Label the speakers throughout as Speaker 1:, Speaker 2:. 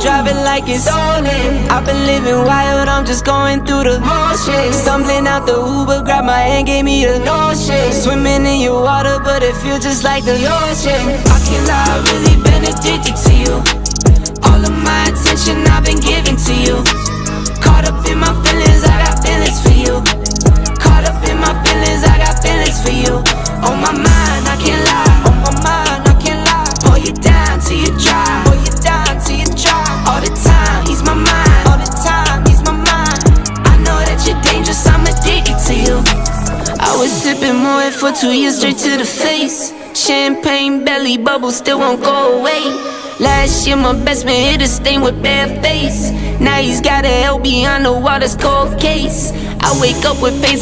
Speaker 1: drive it like it's stolen. I've been living wild, I'm just going through the motions. Stumbling out the Uber, grab my hand, gave me the notion. Swimming in your water, but it feels just like the ocean. I can't lie, I've really been addicted to you. All of my attention I've been giving to you. Caught up in my feelings, I got feelings for you. Caught up in my feelings, I got feelings for you. On my mind, I can't lie. On my mind, I can't lie. Pull you down till you dry. Pull you down till you dry. All the time, ease my mind. All the time, ease my mind. I know that you're dangerous, I'm addicted to you. I was sipping Moet for 2 years straight to the face. Champagne belly bubbles still won't go away. Last year my best man hit a stain with bare face. Now he's got a hell behind the water's cold case. I wake up with pain.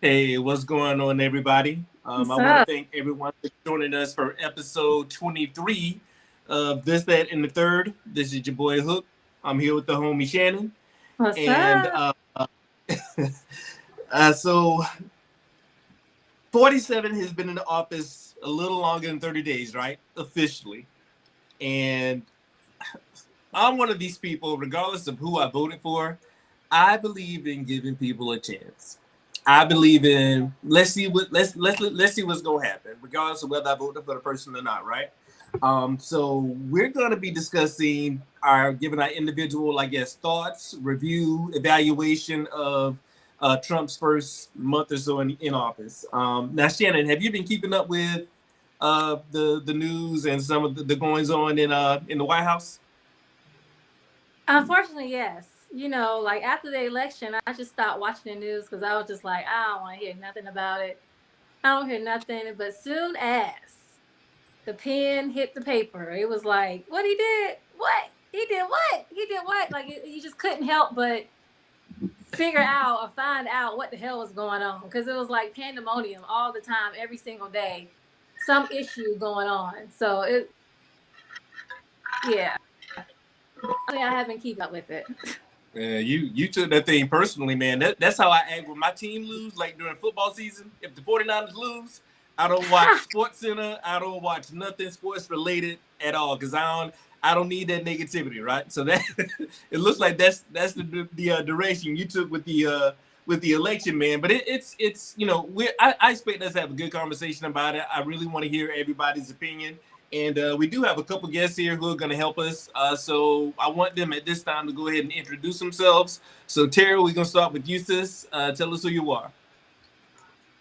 Speaker 2: Hey, what's going on, everybody? I want to thank everyone for joining us for episode 23 of This, That, and the Third. This is your boy Hook. I'm here with the homie Shannon.
Speaker 3: What's
Speaker 2: up? So 47 has been in the office a little longer than 30 days, right? Officially. And I'm one of these people, regardless of who I voted for, I believe in giving people a chance. I believe in let's see what's gonna happen, regardless of whether I voted for the person or not, right? So we're gonna be discussing giving our individual, I guess, thoughts, review, evaluation of Trump's first month or so in office. Now, Shannon, have you been keeping up with the news and some of the goings on in the White House?
Speaker 3: Unfortunately, yes. You know, like after the election, I just stopped watching the news because I was just like, I don't want to hear nothing about it. I don't hear nothing. But soon as the pen hit the paper, it was like, what he did? What? He did what? He did what? Like, you just couldn't help but figure out or find out what the hell was going on. Because it was like pandemonium all the time, every single day. Some issue going on. So, yeah. I haven't kept up with it.
Speaker 2: You took that thing personally, man. That's how I act when my team lose, like during football season. If the 49ers lose, I don't watch Sports Center. I don't watch nothing sports related at all because I don't need that negativity, right? So that it looks like that's the direction you took with the election, man. But it's you know I expect us to have a good conversation about it. I really want to hear everybody's opinion. And we do have a couple guests here who are going to help us. So I want them at this time to go ahead and introduce themselves. So Tara, we're going to start with you, sis. Tell us who you are.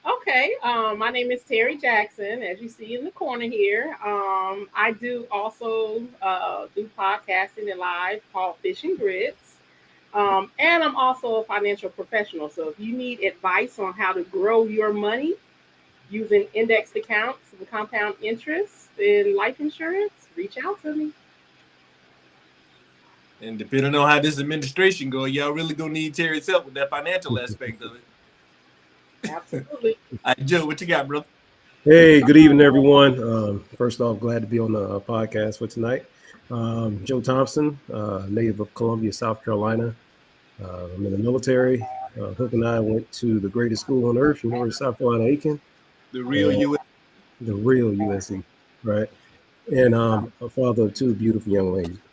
Speaker 4: Okay. My name is Terry Jackson, as you see in the corner here. I do also do podcasting and live called Fish and Grits. And I'm also a financial professional. So if you need advice on how to grow your money using indexed accounts and compound interest in life insurance, reach out to me.
Speaker 2: And depending on how this administration goes, y'all really gonna need Terry's help with that financial aspect of it.
Speaker 4: Absolutely.
Speaker 2: Joe, what you got, bro?
Speaker 5: Hey, good evening, everyone. First off, glad to be on the podcast for tonight. Joe Thompson, native of Columbia, South Carolina. I'm in the military. Hook and I went to the greatest school on earth, University of South Carolina, Aiken.
Speaker 2: The real USC.
Speaker 5: The real USC, right? And a father of two beautiful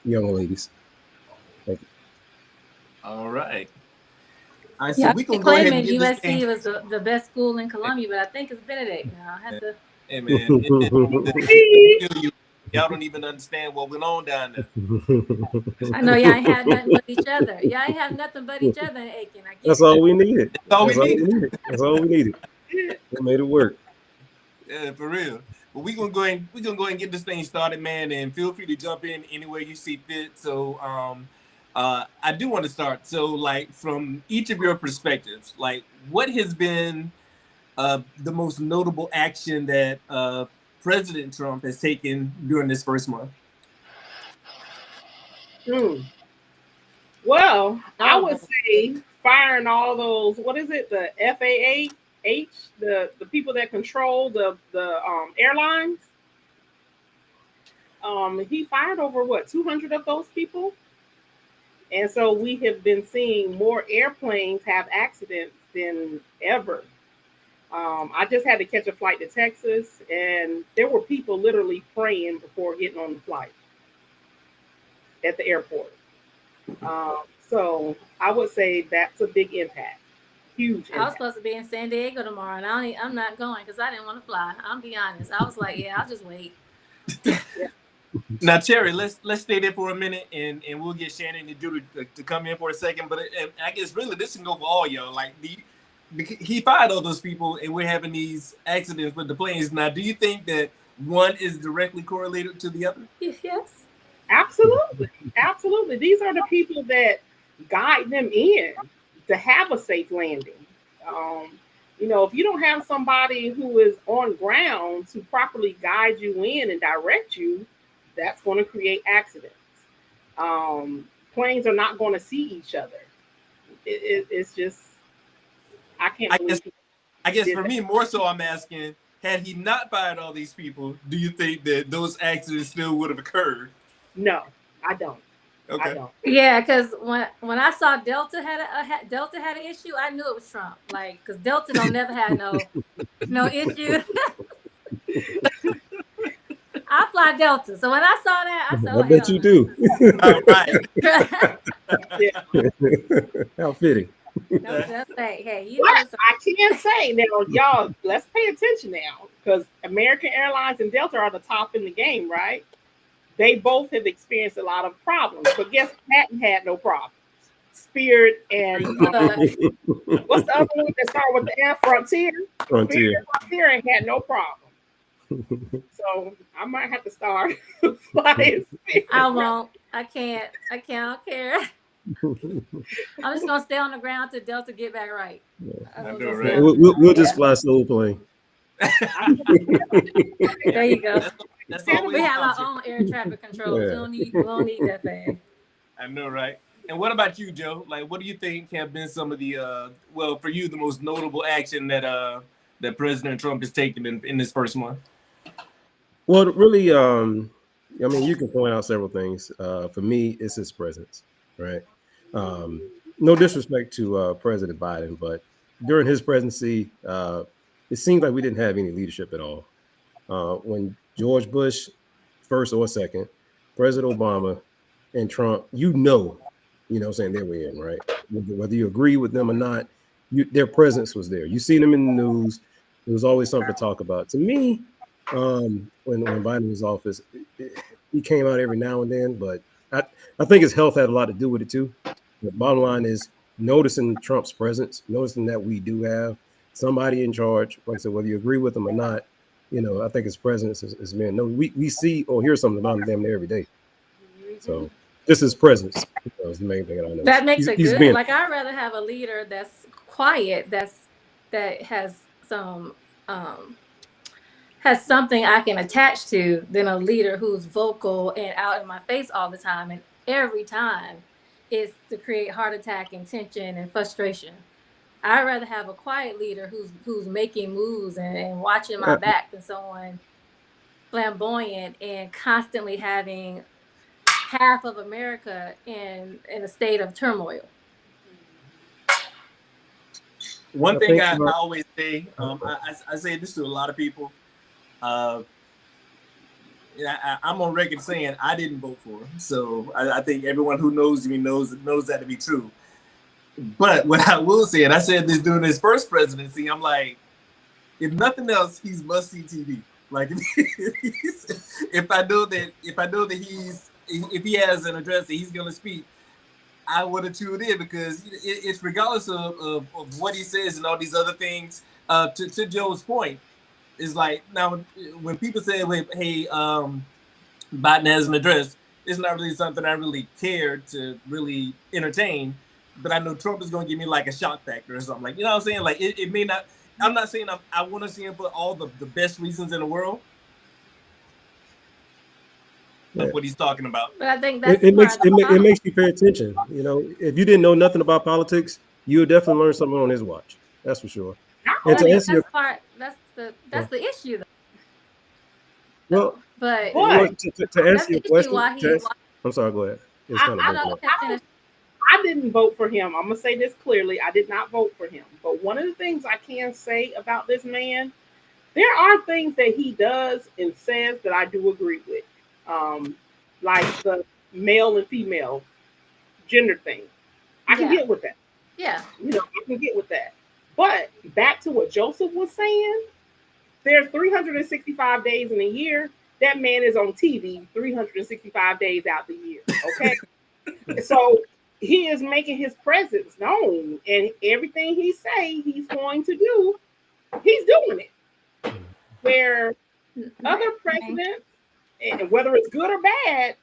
Speaker 5: young ladies. Thank you.
Speaker 2: All right.
Speaker 3: So we can go ahead and USC was the best school in Columbia, but I think it's Benedict now. I have to.
Speaker 2: Hey man, y'all don't even understand what went on down there.
Speaker 3: I know y'all ain't had nothing but each other. Y'all ain't have nothing but each other in Aiken.
Speaker 5: That's all we needed.
Speaker 2: That's all we needed.
Speaker 5: We made it work.
Speaker 2: Yeah, for real. But we're gonna go ahead and get this thing started, man. And feel free to jump in anywhere you see fit. So I do want to start. So like from each of your perspectives, like what has been the most notable action that President Trump has taken during this first month?
Speaker 4: Well, I would say firing all those, what is it, the FAA, the people that control the airlines. He fired over 200 of those people, and so we have been seeing more airplanes have accidents than ever. I just had to catch a flight to Texas, and there were people literally praying before getting on the flight at the airport. So I would say that's a big impact. Huge impact.
Speaker 3: I was supposed to be in San Diego tomorrow, and I'm not going because I didn't want to fly. I'll be honest. I was like, yeah, I'll just wait.
Speaker 2: Now, Terry, let's stay there for a minute, and we'll get Shannon and Judy to come in for a second. But I guess really this can go for all y'all. Like he fired all those people, and we're having these accidents with the planes. Now, do you think that one is directly correlated to the other?
Speaker 3: Yes.
Speaker 4: Absolutely. These are the people that guide them in to have a safe landing. If you don't have somebody who is on ground to properly guide you in and direct you, that's going to create accidents. Planes are not going to see each other. It's just, I can't believe
Speaker 2: I guess for me, more so, I'm asking, had he not fired all these people, do you think that those accidents still would have occurred?
Speaker 4: No, I don't.
Speaker 2: Okay.
Speaker 4: I don't.
Speaker 3: Yeah, because when I saw Delta had an issue, I knew it was Trump. Like, because Delta don't never have no issue. I fly Delta, so when I saw that, I said,
Speaker 5: I bet you do.
Speaker 2: All right.
Speaker 5: How fitting.
Speaker 3: No, just like, hey, you
Speaker 4: But I can say now, y'all, let's pay attention now, because American Airlines and Delta are the top in the game, right? They both have experienced a lot of problems, but guess Patton had no problems. Spirit and what's the other one that started with the F? Frontier. Spirit and Frontier had no problem. So I might have to start flying Spirit.
Speaker 3: I won't. I can't. I don't care. I'm just gonna stay on the ground till Delta get back right.
Speaker 5: We'll just fly Soul plane.
Speaker 3: There you go.
Speaker 2: That's
Speaker 3: We have our own air traffic control.
Speaker 5: Yeah.
Speaker 3: We don't need that fast.
Speaker 2: I know, right? And what about you, Joe? Like, what do you think have been some of the for you, the most notable action that President Trump has taken in this first month?
Speaker 5: Well, really, you can point out several things. For me, it's his presence, right? No disrespect to President Biden, but during his presidency, it seemed like we didn't have any leadership at all. When George Bush, first or second, President Obama, and Trump, they were in, right? Whether you agree with them or not, their presence was there. You see them in the news. There was always something to talk about. To me, when Biden was in office, he came out every now and then, but I think his health had a lot to do with it too. The bottom line is noticing Trump's presence, noticing that we do have somebody in charge. Like I said, whether you agree with them or not, I think his presence is man. No, we see or hear something about him damn near every day. So just his presence is the main thing I know.
Speaker 3: That makes it good. Like, I'd rather have a leader that's quiet, that has some has something I can attach to, than a leader who's vocal and out in my face all the time, and every time is to create heart attack and tension and frustration. I'd rather have a quiet leader who's making moves and watching my back than someone flamboyant and constantly having half of America in a state of turmoil.
Speaker 2: One thing I always say, I say this to a lot of people. I'm on record saying I didn't vote for him, so I think everyone who knows me knows that to be true. But what I will say, and I said this during his first presidency, I'm like, if nothing else, he's must-see TV. Like, if I know that if he has an address that he's gonna speak, I would have tuned in, because it's regardless of what he says and all these other things. To Joe's point, is like, now when people say, hey, Biden has an address, it's not really something I really care to really entertain. But I know Trump is going to give me like a shock factor or something. Like, you know what I'm saying? Like, it may not, I'm not saying I want to see him for all the best reasons in the world, of what he's talking about.
Speaker 3: But I think that's
Speaker 5: It makes
Speaker 3: part of the problem.
Speaker 5: makes you pay attention. You know, if you didn't know nothing about politics, you would definitely learn something on his watch. That's for sure. And
Speaker 3: I
Speaker 5: to
Speaker 3: think
Speaker 5: answer your
Speaker 3: that's the issue though.
Speaker 5: well,
Speaker 3: But
Speaker 5: well, to
Speaker 3: that's
Speaker 5: answer
Speaker 3: the
Speaker 5: your
Speaker 3: issue
Speaker 5: question,
Speaker 3: why
Speaker 5: I'm sorry. Go ahead. It's
Speaker 4: I-
Speaker 5: kind of
Speaker 3: I
Speaker 5: breaking
Speaker 3: don't
Speaker 5: up.
Speaker 3: finish.
Speaker 4: I didn't vote for him. I'm gonna say this clearly. I did not vote for him. But one of the things I can say about this man, there are things that he does and says that I do agree with. Like the male and female gender thing. I can
Speaker 3: Yeah.
Speaker 4: get with that.
Speaker 3: Yeah.
Speaker 4: You know, I can get with that. But back to what Joseph was saying, there's 365 days in a year. That man is on TV 365 days out the year. Okay. So he is making his presence known, and everything he say he's going to do, he's doing it. Where other presidents, and whether it's good or bad,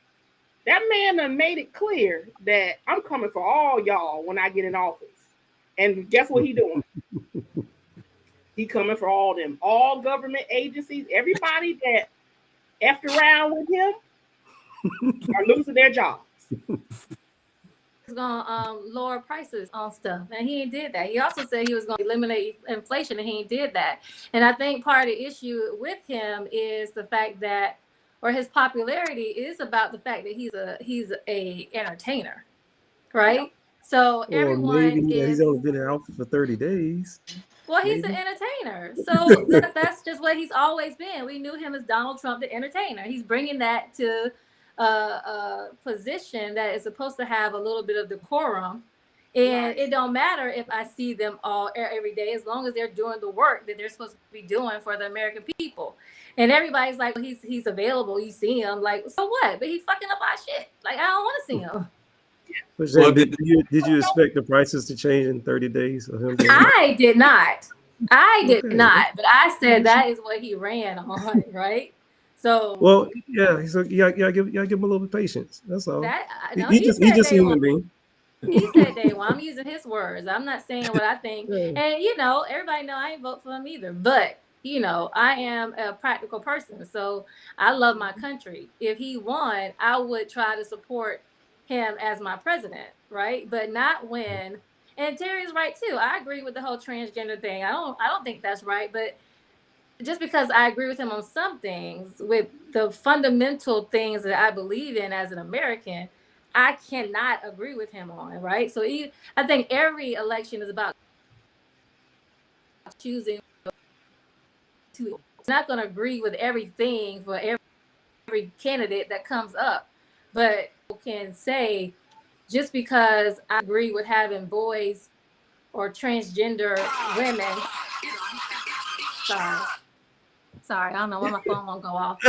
Speaker 4: that man done made it clear that I'm coming for all y'all when I get in office. And guess what he doing? He coming for all them, all government agencies, everybody that effed around with him are losing their jobs.
Speaker 3: Was gonna lower prices on stuff, and he did that. He also said he was going to eliminate inflation, and he did that. And I think part of the issue with him is the fact that, or his popularity is about the fact that he's a entertainer, right?
Speaker 4: Yep.
Speaker 3: So
Speaker 5: Or
Speaker 3: everyone
Speaker 5: maybe
Speaker 3: is.
Speaker 5: he's only been in office for 30 days.
Speaker 3: Well, he's
Speaker 5: maybe.
Speaker 3: an entertainer, so that's just what he's always been. We knew him as Donald Trump, the entertainer. He's bringing that to a position that is supposed to have a little bit of decorum, and
Speaker 4: Right.
Speaker 3: it don't matter if I see them all every day, as long as they're doing the work that they're supposed to be doing for the American people. And everybody's like, well, he's available. You see him, like, so what? But he's fucking up our shit. Like, I don't want to see him.
Speaker 5: But
Speaker 2: Well,
Speaker 5: did you expect the prices to change in 30 days of him?
Speaker 3: I did not. I did
Speaker 5: Okay.
Speaker 3: not. But I said that is what he ran on, right? So
Speaker 5: Well, yeah. So you gotta give him a little bit of patience. That's all.
Speaker 3: that no,
Speaker 5: He's just a
Speaker 3: day
Speaker 5: human
Speaker 3: one.
Speaker 5: being.
Speaker 3: He said day one. I'm using his words. I'm not saying what I think.
Speaker 5: Yeah.
Speaker 3: And you know, everybody know I ain't vote for him either. But you know, I am a practical person, so I love my country. If he won, I would try to support him as my president, right? But not when. And Terry's right too. I agree with the whole transgender thing. I don't think that's right, but just because I agree with him on some things, with the fundamental things that I believe in as an American, I cannot agree with him on, right? So I think every election is about choosing to. It's not going to agree with everything for every candidate that comes up, but can say just because I agree with having boys or transgender women. Sorry, I don't know why my phone won't go off.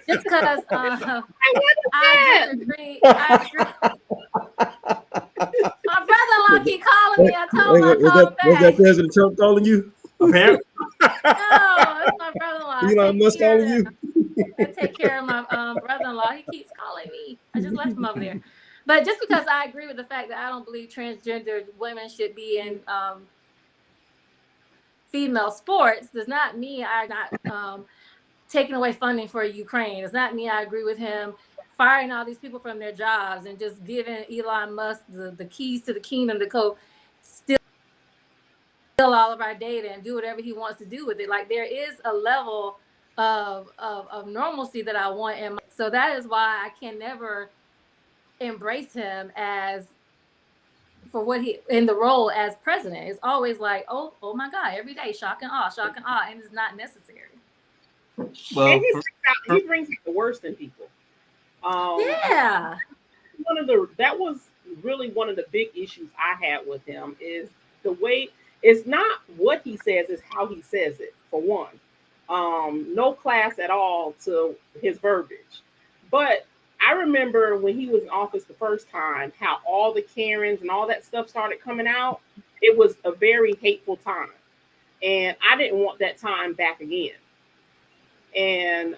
Speaker 3: Just because I disagree. I agree. My brother-in-law keep calling me. I told him I'd call him
Speaker 5: Was that
Speaker 3: back.
Speaker 5: President Trump calling you?
Speaker 2: Apparently,
Speaker 3: No, it's my brother-in-law.
Speaker 5: Elon Musk calling you?
Speaker 3: I take care of my brother-in-law. He keeps calling me. I just left him over there. But just because I agree with the fact that I don't believe transgender women should be in female sports does not mean I'm not taking away funding for Ukraine. Does not mean I agree with him firing all these people from their jobs and just giving Elon Musk the keys to the kingdom to go steal all of our data and do whatever he wants to do with it. Like, there is a level of normalcy that I want in my, so that is why I can never embrace him as for what he in the role as president. It's always like, oh my God, every day shock and awe, and it's not necessary.
Speaker 2: well,
Speaker 4: And he brings out the worst in people.
Speaker 3: Yeah.
Speaker 4: That was really one of the big issues I had with him is the way, it's not what he says, it's how he says it, for one. No class at all to his verbiage. But I remember when he was in office the first time, how all the Karens and all that stuff started coming out. It was a very hateful time. And I didn't want that time back again. And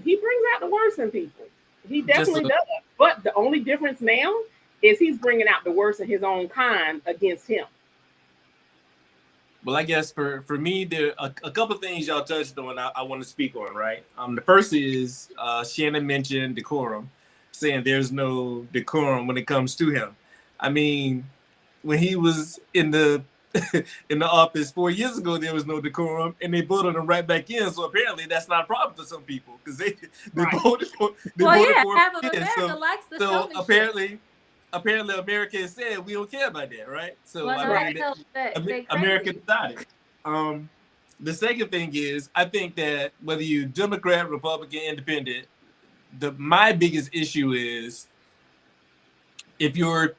Speaker 4: he brings out the worst in people. He definitely does. But the only difference now is he's bringing out the worst in his own kind against him.
Speaker 2: Well, I guess for me, there are a couple of things y'all touched on I want to speak on, right? The first is Shannon mentioned decorum. saying there's no decorum when it comes to him. I mean, when he was in the in the office 4 years ago, there was no decorum, and they voted him right back in. So apparently, that's not a problem for some people because they
Speaker 4: Right.
Speaker 2: voted for
Speaker 3: Well,
Speaker 2: voted
Speaker 3: yeah,
Speaker 2: for
Speaker 3: half of
Speaker 2: him.
Speaker 3: America likes the
Speaker 2: So
Speaker 3: showmanship.
Speaker 2: apparently, America has said we don't care about that, right? So
Speaker 3: Well,
Speaker 2: I
Speaker 3: no,
Speaker 2: mean,
Speaker 3: they tell that they
Speaker 2: America
Speaker 3: crazy.
Speaker 2: decided. The second thing is, I think that whether you Democrat, Republican, Independent, my biggest issue is if you're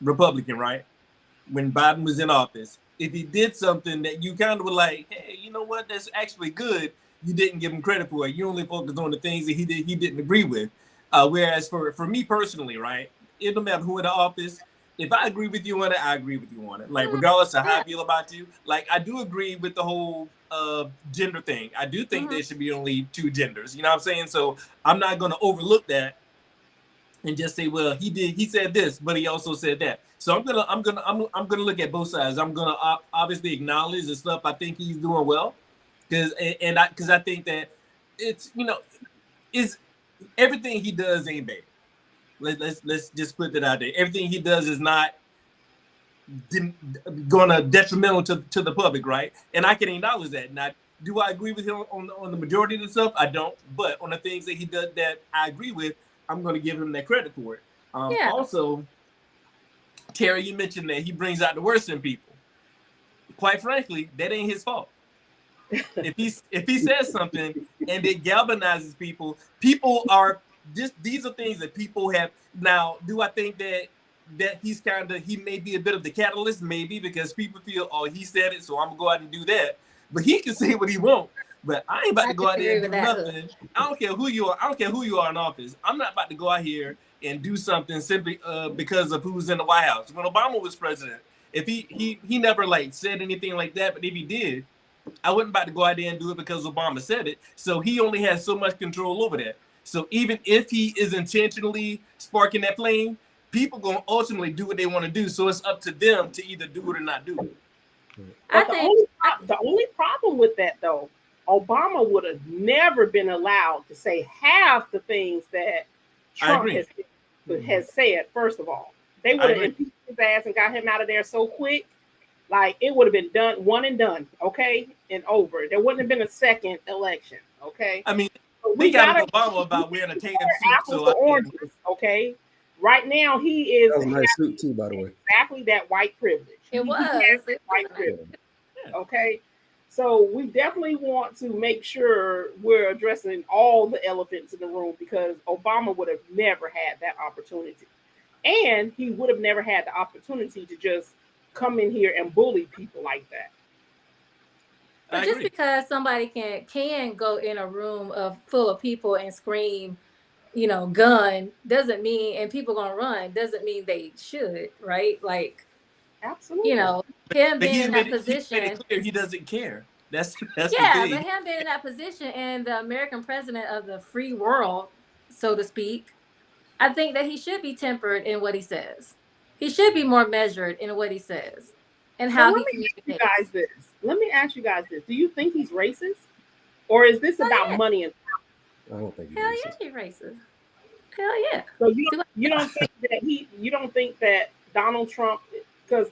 Speaker 2: Republican, right? When Biden was in office, if he did something that you kind of were like, hey, you know what, that's actually good, you didn't give him credit for it. You only focused on the things that he didn't agree with. Whereas for me personally, right, it don't matter who in the office. If I agree with you on it, I agree with you on it. Like regardless of how I feel about you, like I do agree with the whole gender thing. I do think there should be only 2 genders. You know what I'm saying? So I'm not going to overlook that and just say, well, he said this, but he also said that. So I'm gonna look at both sides. I'm gonna obviously acknowledge the stuff I think he's doing well, because I think that it's is everything he does ain't bad. Let's just put that out there. Everything he does is not gonna detrimental to the public, right? And I can acknowledge that. Now, do I agree with him on the majority of the stuff? I don't. But on the things that he does that I agree with, I'm going to give him that credit for it.
Speaker 3: Yeah.
Speaker 2: Also, Terry, you mentioned that he brings out the worst in people. Quite frankly, that ain't his fault. If he says something and it galvanizes people, people are these are things that people have. Now, do I think that he may be a bit of the catalyst? Maybe, because people feel, oh, he said it, so I'm gonna go out and do that. But he can say what he wants. But I ain't about to go out there and do nothing. I don't care who you are. I don't care who you are in office. I'm not about to go out here and do something simply because of who's in the White House. When Obama was president, if he never like said anything like that, but if he did, I wasn't about to go out there and do it because Obama said it. So he only has so much control over that. So even if he is intentionally sparking that flame, people gonna ultimately do what they want to do. So it's up to them to either do it or not do it.
Speaker 4: But the only problem with that, though, Obama would have never been allowed to say half the things that Trump has said. First of all, they would have impeached his ass and got him out of there so quick. Like, it would have been done, one and done, okay, and over. There wouldn't have been a second election, okay.
Speaker 2: I mean,
Speaker 4: we got
Speaker 2: Obama about wearing a tan suit.
Speaker 4: Apples to oranges, okay. Right now, he is.
Speaker 5: That was a nice suit too, by the way.
Speaker 4: Exactly that white privilege.
Speaker 3: It was
Speaker 4: white privilege. Okay. So we definitely want to make sure we're addressing all the elephants in the room, because Obama would have never had that opportunity. And he would have never had the opportunity to just come in here and bully people like that.
Speaker 3: But just because somebody can go in a room full of people and scream, gun, doesn't mean, and people gonna run, doesn't mean they should, right? Like,
Speaker 4: absolutely.
Speaker 3: Him being in that position,
Speaker 2: he doesn't care. That's
Speaker 3: yeah,
Speaker 2: the thing.
Speaker 3: but him being in that position and the American president of the free world, so to speak, I think that he should be tempered in what he says. He should be more measured in what he says and how he communicates.
Speaker 4: Let me ask you guys this: do you think he's racist, or is this about money and
Speaker 5: power? I don't think he's
Speaker 3: Hell
Speaker 5: racist.
Speaker 3: Yeah, he's racist. Hell yeah.
Speaker 4: So you don't think that you don't think that Donald Trump? Because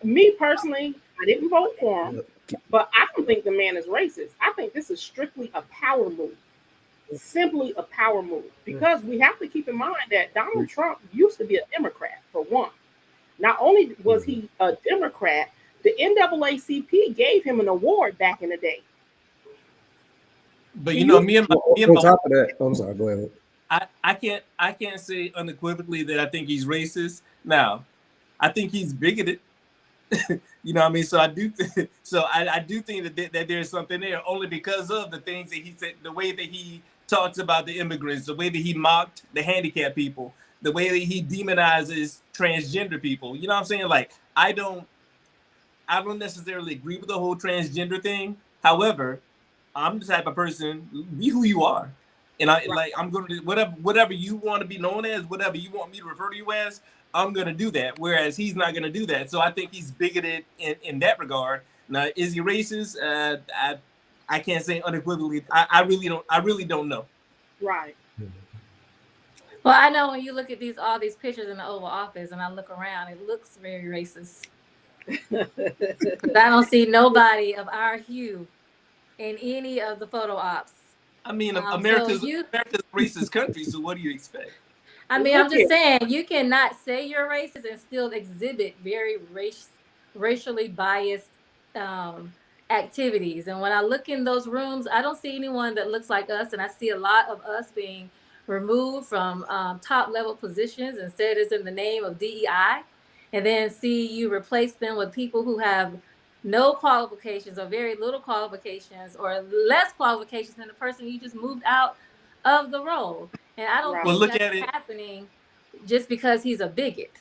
Speaker 4: me personally, I didn't vote for him, but I don't think the man is racist. I think this is strictly a power move. Simply a power move, because we have to keep in mind that Donald Trump used to be a Democrat, for one. Not only was he a Democrat, the NAACP gave him an award back in the day.
Speaker 2: But me and
Speaker 5: on top of that, I'm sorry, go ahead.
Speaker 2: I can't say unequivocally that I think he's racist. Now, I think he's bigoted. You know what I mean? So I do think that there's something there, only because of the things that he said, the way that he talks about the immigrants, the way that he mocked the handicapped people, the way that he demonizes transgender people. You know what I'm saying? Like, I don't necessarily agree with the whole transgender thing. However, I'm the type of person, be who you are. And I'm going to whatever you want to be known as, whatever you want me to refer to you as, I'm going to do that. Whereas he's not going to do that. So I think he's bigoted in that regard. Now, is he racist? I can't say unequivocally. I really don't know.
Speaker 4: Right.
Speaker 3: Well, I know when you look at all these pictures in the Oval Office, and I look around, it looks very racist. 'Cause I don't see nobody of our hue in any of the photo ops.
Speaker 2: I mean,
Speaker 3: So
Speaker 2: America's a racist country, so what do you expect?
Speaker 3: I mean, I'm
Speaker 4: Look
Speaker 3: just
Speaker 4: here.
Speaker 3: saying you cannot say you're racist and still exhibit very racially biased activities. And when I look in those rooms, I don't see anyone that looks like us, and I see a lot of us being removed from top level positions and said it's in the name of DEI, and then see you replace them with people who have no qualifications or very little qualifications or less qualifications than the person you just moved out of the role. And I don't
Speaker 4: Right.
Speaker 2: Well,
Speaker 3: think
Speaker 2: look
Speaker 3: that's
Speaker 2: at it.
Speaker 3: happening just because he's a bigot.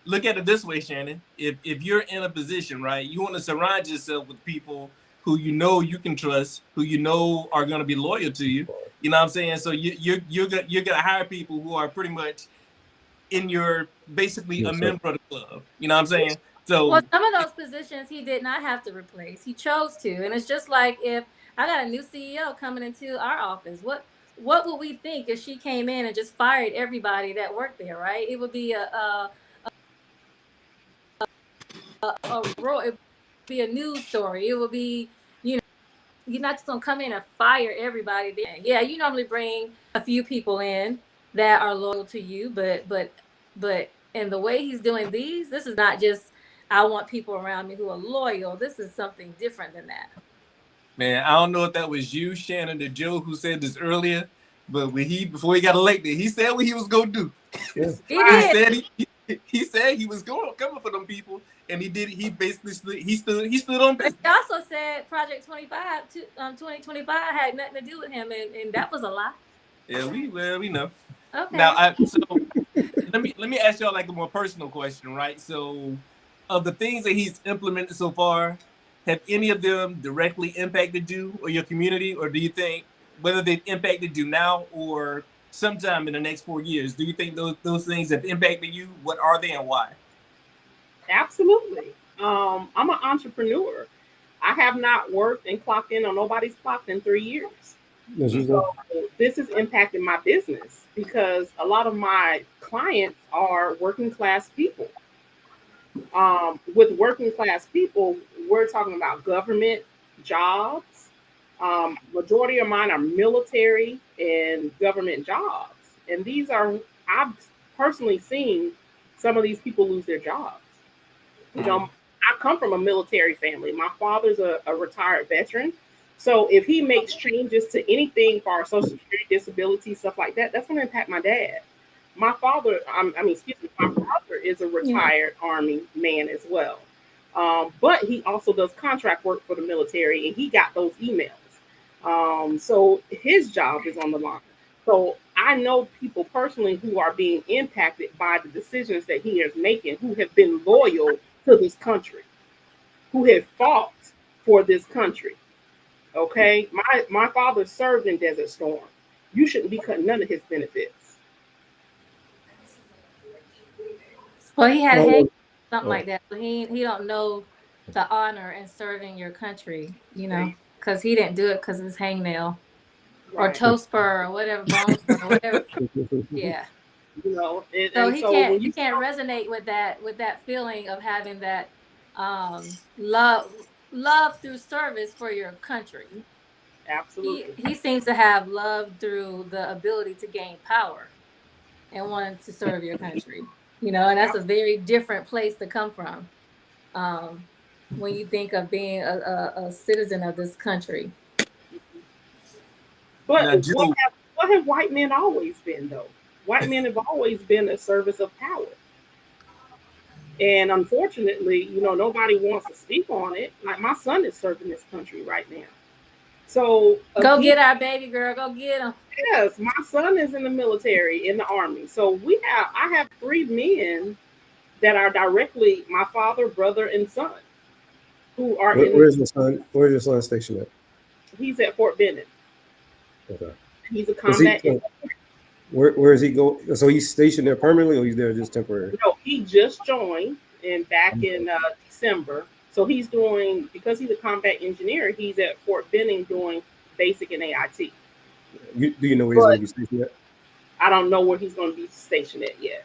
Speaker 2: Look at it this way, Shannon. If you're in a position, right, you want to surround yourself with people who you know you can trust, who you know are going to be loyal to you. You know what I'm saying? So you're gonna hire people who are pretty much in your basically a
Speaker 5: Yes, sir.
Speaker 2: member of the club. You know what I'm saying? So
Speaker 3: Well, some of those positions he did not have to replace. He chose to. And it's just like if I got a new CEO coming into our office, what would we think if she came in and just fired everybody that worked there, right? It would be it would be a news story. It would be, you know, you're not just gonna come in and fire everybody there. Yeah, you normally bring a few people in that are loyal to you, but in the way he's doing this is not just I want people around me who are loyal. This is something different than that.
Speaker 2: man, I don't know if that was you, Shannon, or Joe who said this earlier, but before he got elected, he said what he was gonna do.
Speaker 5: Yeah.
Speaker 3: He did.
Speaker 2: He said he was coming for them people, and he did. He basically stood on
Speaker 3: But
Speaker 2: business.
Speaker 3: he also said Project 2025 had nothing to do with him, and that was a lie.
Speaker 2: Yeah, we know.
Speaker 3: Okay.
Speaker 2: Now, so let me ask y'all like a more personal question, right? So, of the things that he's implemented so far, have any of them directly impacted you or your community, or do you think whether they've impacted you now or sometime in the next 4 years, do you think those things have impacted you? What are they and why?
Speaker 4: Absolutely. I'm an entrepreneur. I have not worked and clocked in on nobody's clock in 3 years.
Speaker 5: Yes, you
Speaker 4: So
Speaker 5: go.
Speaker 4: this is impacting my business because a lot of my clients are working class people. With working class people, we're talking about government jobs. Majority of mine are military and government jobs. And I've personally seen some of these people lose their jobs. You know, I come from a military family. My father's a retired veteran. So if he makes changes to anything for our Social Security, disability, stuff like that, that's going to impact my dad. My father, my brother is a retired Army man as well. But he also does contract work for the military, and he got those emails. So his job is on the line. So I know people personally who are being impacted by the decisions that he is making, who have been loyal to this country, who have fought for this country. Okay, my father served in Desert Storm. You shouldn't be cutting none of his benefits.
Speaker 3: Well, he had
Speaker 5: Oh,
Speaker 3: something like that. But he don't know the honor in serving your country, you know, because he didn't do it because of his hangnail or
Speaker 4: Right.
Speaker 3: toe spur or whatever, bone spur or whatever. Yeah.
Speaker 4: You know,
Speaker 3: So
Speaker 4: and
Speaker 3: he
Speaker 4: so
Speaker 3: can't
Speaker 4: when
Speaker 3: he
Speaker 4: you
Speaker 3: can't resonate with that feeling of having that love through service for your country.
Speaker 4: absolutely
Speaker 3: He seems to have love through the ability to gain power and wanting to serve your country. You know, and that's a very different place to come from when you think of being a citizen of this country.
Speaker 4: But
Speaker 2: Now, Joe,
Speaker 4: what have white men always been though? White men have always been a service of power. And unfortunately, you know, nobody wants to speak on it. Like my son is serving this country right now. So
Speaker 3: Go
Speaker 4: again,
Speaker 3: get our baby girl. Go get him.
Speaker 4: yes, my son is in the military, in the Army. So I have 3 men that are directly my father, brother, and son who are
Speaker 5: Where's your son? Where's your son stationed at?
Speaker 4: he's at Fort Benning.
Speaker 5: Okay.
Speaker 4: He's a
Speaker 5: Is he,
Speaker 4: combat.
Speaker 5: where is he go? So he's stationed there permanently, or he's there just temporary?
Speaker 4: No, he just joined back in December. So he's doing, because he's a combat engineer, he's at Fort Benning doing basic and AIT.
Speaker 5: Do you know where he's going to be stationed at?
Speaker 4: I don't know where he's going to be stationed at yet.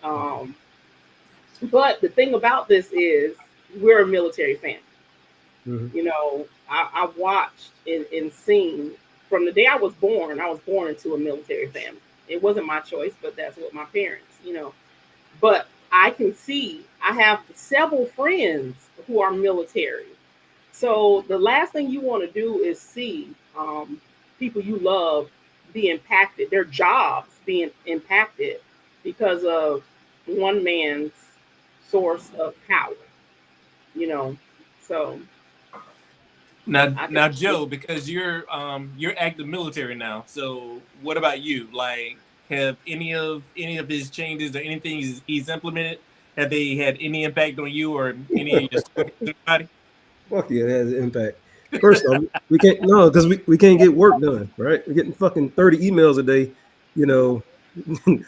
Speaker 4: But the thing about this is we're a military family.
Speaker 5: Mm-hmm.
Speaker 4: You know, I watched and seen from the day I was born into a military family. It wasn't my choice, but that's what my parents, you know. But I can see I have several friends who are military. So the last thing you want to do is see people you love be impacted, their jobs being impacted because of one man's source of power, you know. So
Speaker 2: Now, Joe, because you're active military now. So, what about you? Like, have any of his changes or anything he's implemented, have they had any impact on you or any of your anybody?
Speaker 5: Fuck yeah, it has an impact. First off, we can't no, because we can't get work done, right? We're getting fucking 30 emails a day. You know,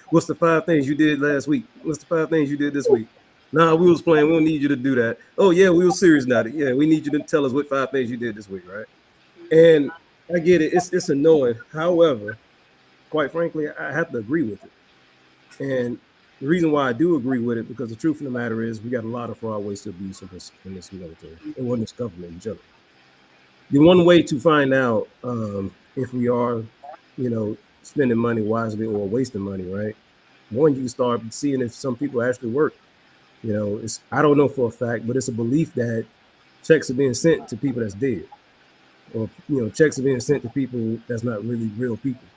Speaker 5: what's the 5 things you did last week? What's the 5 things you did this week? Nah, we was playing. We don't need you to do that. Oh yeah, we were serious now. Yeah, we need you to tell us what 5 things you did this week, right? And I get it. It's annoying. However, quite frankly, I have to agree with it. And the reason why I do agree with it, because the truth of the matter is we got a lot of fraud, waste, abuse in this military and in this government in general. The one way to find out if we are, you know, spending money wisely or wasting money, right? One, you start seeing if some people actually work. You know, it's I don't know for a fact, but it's a belief that checks are being sent to people that's dead, or you know, checks are being sent to people that's not really real people,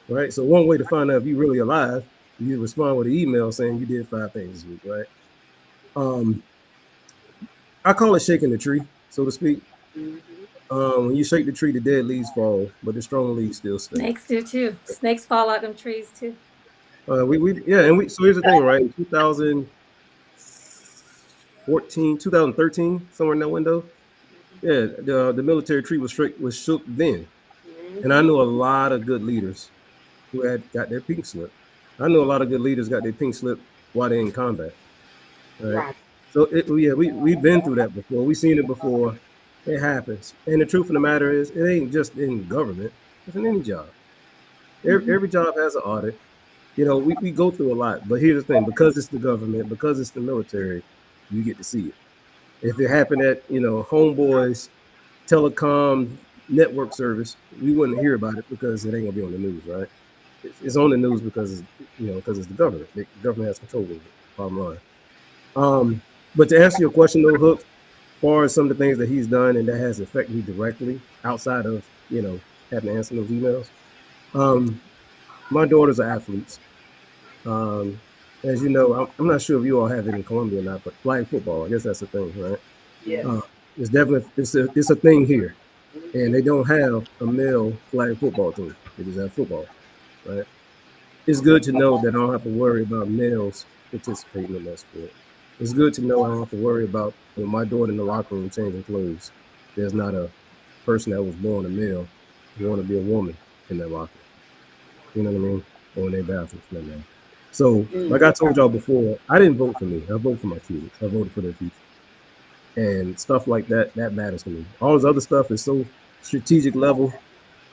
Speaker 5: right? So one way to find out if you're really alive, you respond with an email saying you did 5 things this week, right? I call it shaking the tree, so to speak. When you shake the tree, the dead leaves fall, but the strong leaves still stay.
Speaker 3: Snakes do too. Snakes fall out them trees too.
Speaker 5: So here's the thing, right? 2014, 2013, somewhere in that window. Yeah, the military tree was shook then, and I know a lot of good leaders who had got their pink slip. I know a lot of good leaders got their pink slip while they're in combat. Right. So we've been through that before. We've seen it before. It happens. And the truth of the matter is, it ain't just in government. It's in any job. Every job has an audit. You know, we go through a lot. But here's the thing: because it's the government, because it's the military, you get to see it. If it happened at Homeboys telecom network service, we wouldn't hear about it because it ain't gonna be on the news, right? It's on the news because it's the government. The government has control over it. Bottom line. But to answer your question, though, Hook, as far as some of the things that he's done and that has affected me directly, outside of having to answer those emails, my daughters are athletes. As you know, I'm not sure if you all have it in Colombia or not, but flag football, I guess that's the thing, right?
Speaker 4: Yeah.
Speaker 5: It's definitely it's a thing here, and they don't have a male flag football team. They just have football, right? It's good to know that I don't have to worry about males participating in that sport. It's good to know I don't have to worry about when my daughter in the locker room changing clothes. There's not a person that was born a male who want to be a woman in that locker. You know what I mean? Or in their bathrooms, no man. So, like I told y'all before, I didn't vote for me. I voted for my kids. I voted for their future. And stuff like that matters to me. All this other stuff is so strategic level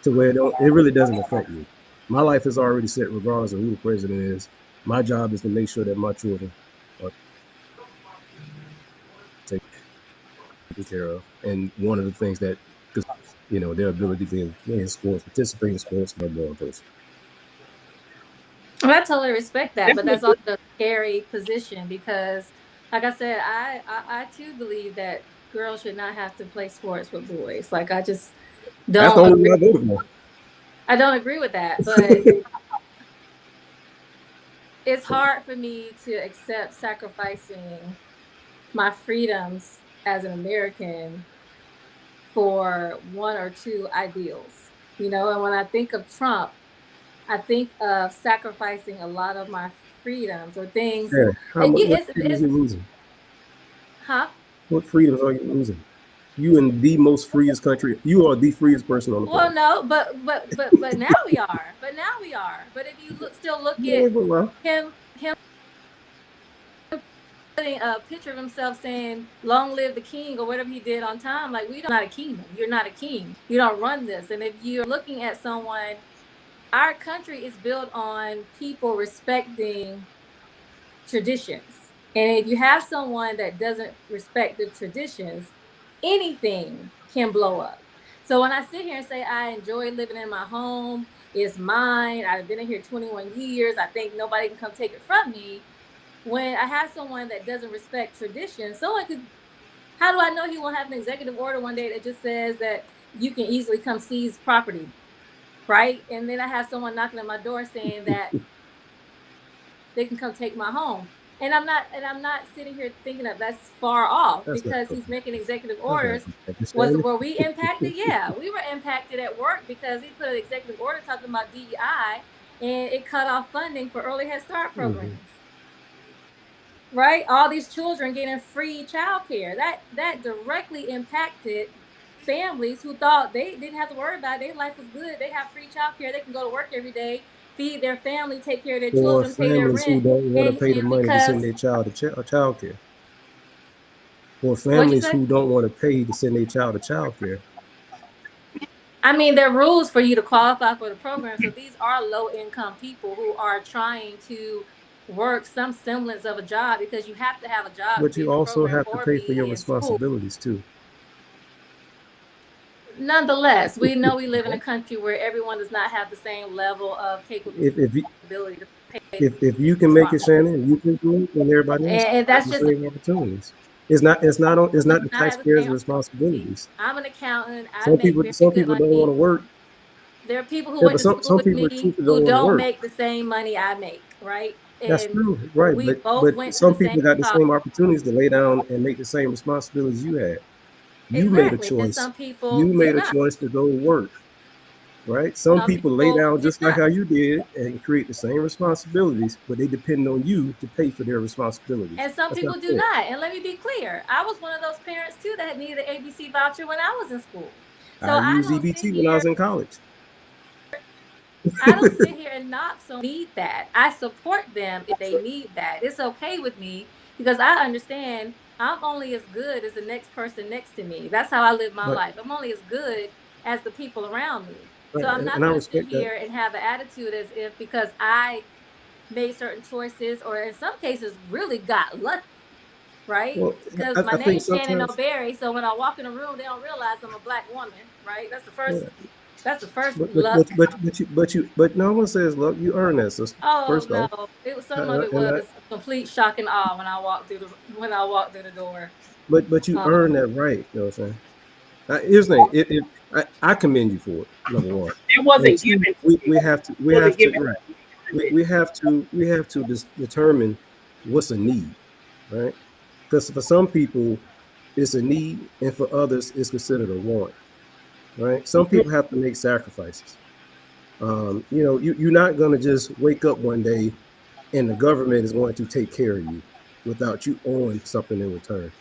Speaker 5: to where it really doesn't affect me. My life is already set regardless of who the president is. My job is to make sure that my children are taken care of. And one of the things that, their ability to be in sports, participate in sports, no more person.
Speaker 3: Well, I totally respect that, but that's also a scary position because, like I said, I too believe that girls should not have to play sports with boys. Like I just don't.
Speaker 5: That's the only one I voted for.
Speaker 3: I don't agree with that, but it's hard for me to accept sacrificing my freedoms as an American for one or two ideals, and when I think of Trump, I think of sacrificing a lot of my freedoms or things.
Speaker 5: Yeah. What freedoms are you losing?
Speaker 3: Huh?
Speaker 5: What freedoms are you losing? You in the most freest country. You are the freest person on the planet.
Speaker 3: Well, no, but now we are. But now we are. But if you look at him putting a picture of himself saying "Long live the king" or whatever he did on time, you're not a kingdom. You're not a king. You don't run this. And if you're looking at someone our country is built on people respecting traditions. And if you have someone that doesn't respect the traditions, anything can blow up. So when I sit here and say I enjoy living in my home, it's mine, I've been in here 21 years, I think nobody can come take it from me. When I have someone that doesn't respect tradition, someone could, how do I know he won't have an executive order one day that just says that you can easily come seize property, right? And then I have someone knocking at my door saying that they can come take my home. And I'm not sitting here thinking that that's far off
Speaker 5: That's not
Speaker 3: because
Speaker 5: correct.
Speaker 3: he's making executive
Speaker 5: That's not
Speaker 3: orders.
Speaker 5: correct.
Speaker 3: Were we impacted? Yeah, we were impacted at work because he put an executive order talking about DEI and it cut off funding for early Head Start programs. Right? All these children getting free childcare. That directly impacted families who thought they didn't have to worry about it. Their life was good. They have free childcare. They can go to work every day, feed their family, take care of their
Speaker 5: For
Speaker 3: children, pay their
Speaker 5: families who
Speaker 3: rent.
Speaker 5: don't want to pay the
Speaker 3: And
Speaker 5: money to send
Speaker 3: because
Speaker 5: their child to child care. For
Speaker 3: what'd you
Speaker 5: families
Speaker 3: say?
Speaker 5: who don't want to pay to send their child to child care.
Speaker 3: I mean, there are rules for you to qualify for the program. So these are low income people who are trying to work some semblance of a job because you have to have a job to
Speaker 5: But
Speaker 3: be
Speaker 5: you
Speaker 3: in the
Speaker 5: also
Speaker 3: program
Speaker 5: have to
Speaker 3: or
Speaker 5: pay for your
Speaker 3: be in school.
Speaker 5: responsibilities too.
Speaker 3: Nonetheless, we know we live in a country where everyone does not have the same level of capability to pay.
Speaker 5: If you can make it, Shannon, you can do it, and everybody else
Speaker 3: And
Speaker 5: has
Speaker 3: that's
Speaker 5: the
Speaker 3: just
Speaker 5: same opportunities. It's not the
Speaker 3: not have the
Speaker 5: taxpayers'
Speaker 3: same opportunity.
Speaker 5: responsibilities.
Speaker 3: I'm an accountant. I
Speaker 5: Some
Speaker 3: make
Speaker 5: people
Speaker 3: very good
Speaker 5: don't want
Speaker 3: money.
Speaker 5: to work.
Speaker 3: There are people who
Speaker 5: Yeah,
Speaker 3: went
Speaker 5: but
Speaker 3: to school
Speaker 5: some
Speaker 3: with
Speaker 5: people
Speaker 3: me
Speaker 5: truly don't
Speaker 3: who
Speaker 5: want to
Speaker 3: don't
Speaker 5: work.
Speaker 3: make the same money I make, right?
Speaker 5: That's
Speaker 3: And
Speaker 5: true, right?
Speaker 3: we both
Speaker 5: But
Speaker 3: went to the
Speaker 5: some
Speaker 3: same
Speaker 5: people got the
Speaker 3: college.
Speaker 5: same opportunities to lay down and make the same responsibilities you had. You made a
Speaker 3: Exactly. And
Speaker 5: choice.
Speaker 3: some people
Speaker 5: You
Speaker 3: did
Speaker 5: made a
Speaker 3: not.
Speaker 5: choice to go to work, right? Some
Speaker 3: Some
Speaker 5: people lay
Speaker 3: people
Speaker 5: down
Speaker 3: did
Speaker 5: just like
Speaker 3: not.
Speaker 5: how you did and create the same responsibilities, but they depend on you to pay for their responsibilities.
Speaker 3: And some
Speaker 5: That's not
Speaker 3: people do
Speaker 5: fair.
Speaker 3: not. And let me be clear, I was one of those parents too that had needed an ABC voucher when I was in school. So
Speaker 5: I used EBT when I was in college.
Speaker 3: I don't sit here and knock someone who need that. I support them if they need that. It's okay with me because I understand I'm only as good as the next person next to me. That's how I live my
Speaker 5: But
Speaker 3: life. I'm only as good as the people around me. So I'm not
Speaker 5: and I
Speaker 3: going to sit
Speaker 5: respect that.
Speaker 3: here and have an attitude as if because I made certain choices or in some cases really got lucky, right?
Speaker 5: Well,
Speaker 3: Because my
Speaker 5: I think
Speaker 3: name's Shannon
Speaker 5: sometimes,
Speaker 3: O'Berry. So when I walk in a room, they don't realize I'm a black woman, right? That's the first
Speaker 5: yeah,
Speaker 3: luck.
Speaker 5: but no one says, look, you earn that, sister.
Speaker 3: Oh
Speaker 5: First
Speaker 3: no,
Speaker 5: off,
Speaker 3: it was some of it
Speaker 5: and
Speaker 3: was a complete shock and awe when I walked through the door.
Speaker 5: but you earn that right. You know what I'm saying? Here's the thing. I commend you for it. Number one,
Speaker 4: It
Speaker 5: and
Speaker 4: wasn't
Speaker 5: two,
Speaker 4: given to you.
Speaker 5: we have to right. We have to determine what's a need, right? Because for some people, it's a need, and for others, it's considered a want, right? Some people have to make sacrifices. You're not going to just wake up one day and the government is going to take care of you without you owing something in return.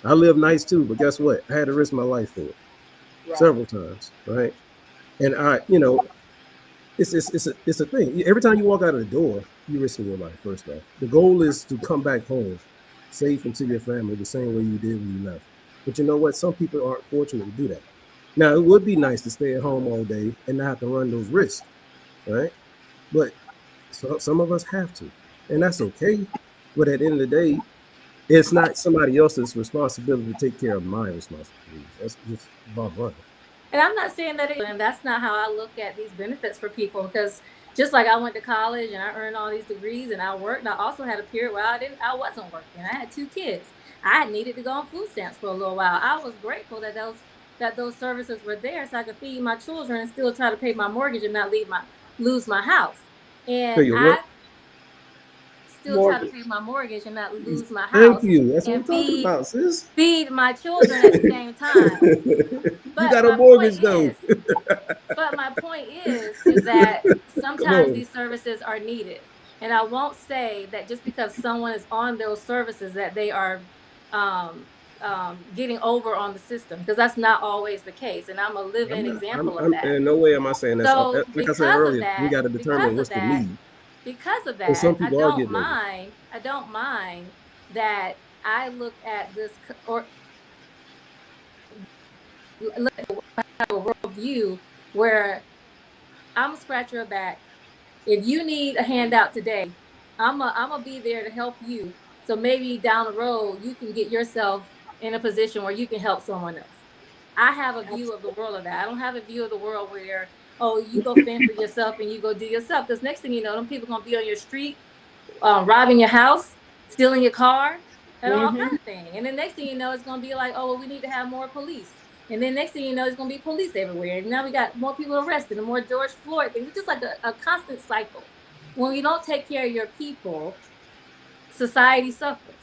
Speaker 5: I live nice too, but guess what? I had to risk my life for it several times, right? And it's a thing. Every time you walk out of the door, you're risking your life. First off, the goal is to come back home safe and to your family the same way you did when you left. But you know what? Some people aren't fortunate to do that. Now, it would be nice to stay at home all day and not have to run those risks, right? But some of us have to, and that's okay. But at the end of the day, it's not somebody else's responsibility to take care of my responsibilities. That's just bottom line.
Speaker 3: And I'm not saying that, and that's not how I look at these benefits for people. Because just like I went to college and I earned all these degrees and I worked, I also had a period where I wasn't working. I had 2 kids. I had needed to go on food stamps for a little while. I was grateful that those services were there so I could feed my children and still try to pay my mortgage and not lose my house.
Speaker 5: So
Speaker 3: And
Speaker 5: you what?
Speaker 3: I still try to pay my mortgage and not lose my
Speaker 5: Thank
Speaker 3: house
Speaker 5: you. That's what I'm
Speaker 3: and
Speaker 5: talking about, sis.
Speaker 3: feed my children at the same time.
Speaker 5: You got a mortgage though.
Speaker 3: But my point is that
Speaker 5: Come
Speaker 3: sometimes
Speaker 5: on.
Speaker 3: these services are needed. And I won't say that just because someone is on those services that they are getting over on the system, because that's not always the case. And I'm a living example of that.
Speaker 5: In no way am I saying that.
Speaker 3: So
Speaker 5: Like I said earlier, we got to determine what's the need.
Speaker 3: because of
Speaker 5: And some
Speaker 3: that,
Speaker 5: people are getting over.
Speaker 3: I don't mind that I look at this or look at a worldview where I'm gonna scratch your back. If you need a handout today, I'm gonna be there to help you. So maybe down the road you can get yourself in a position where you can help someone else. I have a view of the world of that. I don't have a view of the world where, oh, you go fend for yourself and you go do yourself. Because next thing you know, them people gonna be on your street, robbing your house, stealing your car, and all kind of thing. And then next thing you know, it's gonna be like, oh, well, we need to have more police. And then next thing you know, it's gonna be police everywhere. And now we got more people arrested and more George Floyd things. It's just like a constant cycle. When you don't take care of your people, society suffers.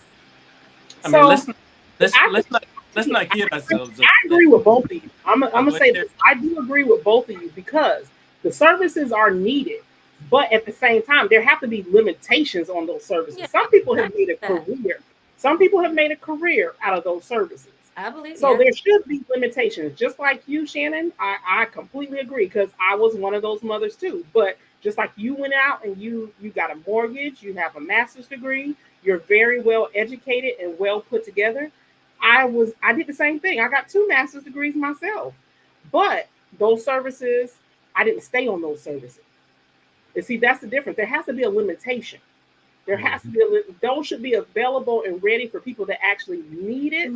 Speaker 2: I mean, let's not kid ourselves.
Speaker 4: I agree with both of you. I'm gonna say this. I do agree with both of you because the services are needed, but at the same time, there have to be limitations on those services.
Speaker 3: Yeah,
Speaker 4: some people have made a career. Some people have made a career out of those services.
Speaker 3: I believe
Speaker 4: so. There should be limitations. Just like you, Shannon, I completely agree because I was one of those mothers too. But just like you went out and you got a mortgage, you have a master's degree, you're very well educated and well put together. I did the same thing. I got 2 master's degrees myself, but those services, I didn't stay on those services. And see, that's the difference. There has to be a limitation. There has to be those should be available and ready for people that actually need it,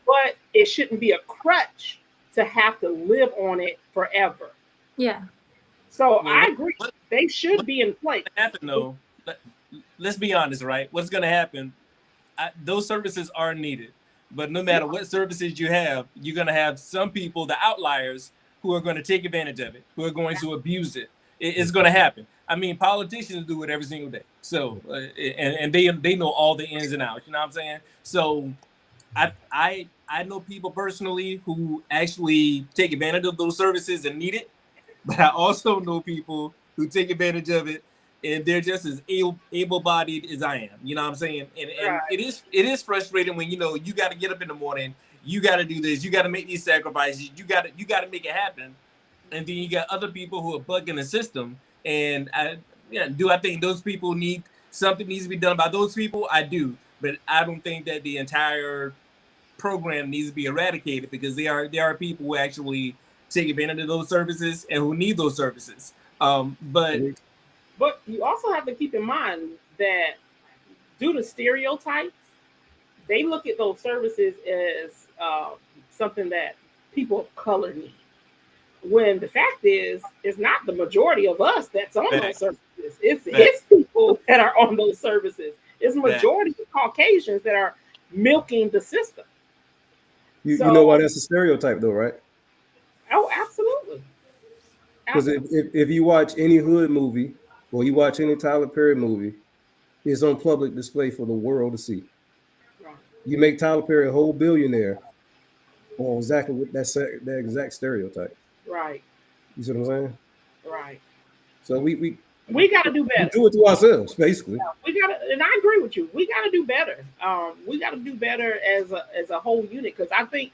Speaker 4: but it shouldn't be a crutch to have to live on it forever.
Speaker 3: Yeah.
Speaker 4: So I agree. They should be in place.
Speaker 2: Happen though. Let's be honest, right? What's going to happen? Those services are needed, but no matter what services you have, you're going to have some people, the outliers, who are going to take advantage of it, who are going to abuse it. It's going to happen. I mean, politicians do it every single day. So, and they know all the ins and outs. You know what I'm saying? So, I know people personally who actually take advantage of those services and need it, but I also know people who take advantage of it and they're just as able-bodied as I am. You know what I'm saying? And it is frustrating when, you know, you got to get up in the morning, you got to do this, you got to make these sacrifices, you got to make it happen. And then you got other people who are bugging the system. And do I think those people something needs to be done by those people? I do, but I don't think that the entire program needs to be eradicated because there are people who actually take advantage of those services and who need those services.
Speaker 4: But you also have to keep in mind that due to stereotypes, they look at those services as something that people of color need. When the fact is, it's not the majority of us that's on those services. It's people that are on those services. It's majority of Caucasians that are milking the system.
Speaker 5: You know why that's a stereotype, though, right?
Speaker 4: Oh, absolutely.
Speaker 5: Because if you watch any hood movie or you watch any Tyler Perry movie, it's on public display for the world to see. Right. You make Tyler Perry a whole billionaire on exactly that exact stereotype.
Speaker 4: Right.
Speaker 5: You see what I'm saying?
Speaker 4: Right.
Speaker 5: So we
Speaker 4: got to do better.
Speaker 5: We do it to ourselves, basically.
Speaker 4: Yeah, we got to, and I agree with you. We got to do better. We got to do better as a whole unit because I think,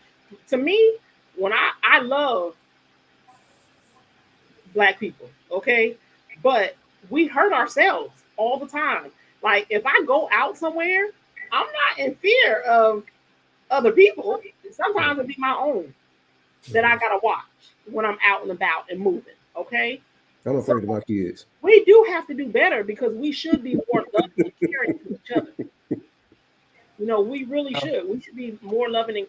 Speaker 4: to me, when I love Black people, okay, but we hurt ourselves all the time. Like if I go out somewhere, I'm not in fear of other people. Sometimes it'll be my own that I gotta watch when I'm out and about and moving. Okay,
Speaker 5: I'm afraid of my kids.
Speaker 4: We do have to do better because we should be more loving and caring to each other. You know, we really should. We should be more loving and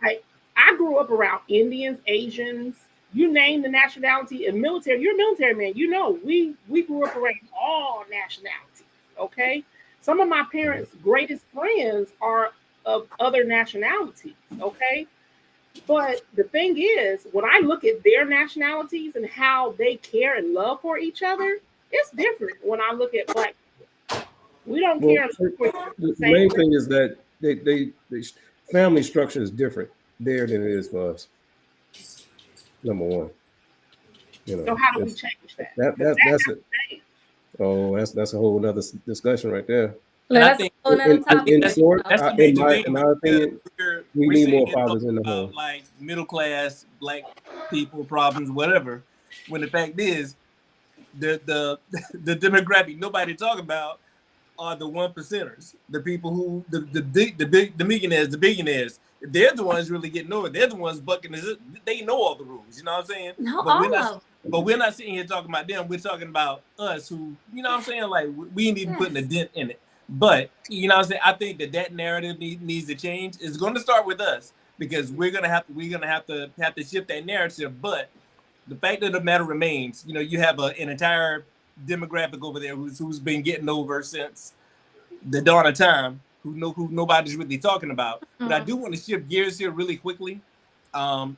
Speaker 4: like I grew up around Indians, Asians. You name the nationality and military. You're a military man. You know, we grew up around all nationalities. Okay, some of my parents' greatest friends are of other nationalities. Okay. But the thing is, when I look at their nationalities and how they care and love for each other, it's different when I look at Black people. We don't care.
Speaker 5: The main thing is that they family structure is different there than it is for us. Number one. You know,
Speaker 4: so how do we change that?
Speaker 5: That's it. Oh, that's a whole other discussion right there.
Speaker 2: I think,
Speaker 5: in my opinion, we need more fathers in the home.
Speaker 2: Like middle class Black people problems, whatever. When the fact is, the demographic nobody talk about are the 1%ers, the people who the millionaires, the billionaires. They're the ones really getting over. They're the ones bucking. They know all the rules. You know what I'm saying?
Speaker 3: No,
Speaker 2: but
Speaker 3: all of them.
Speaker 2: But we're not sitting here talking about them. We're talking about us who, you know what I'm saying? Like, we ain't even putting a dent in it. But, you know what I'm saying? I think that narrative needs to change. It's going to start with us because we're going to have to shift that narrative. But the fact of the matter remains, you know, you have an entire demographic over there who's been getting over since the dawn of time, who nobody's really talking about. But I do want to shift gears here really quickly.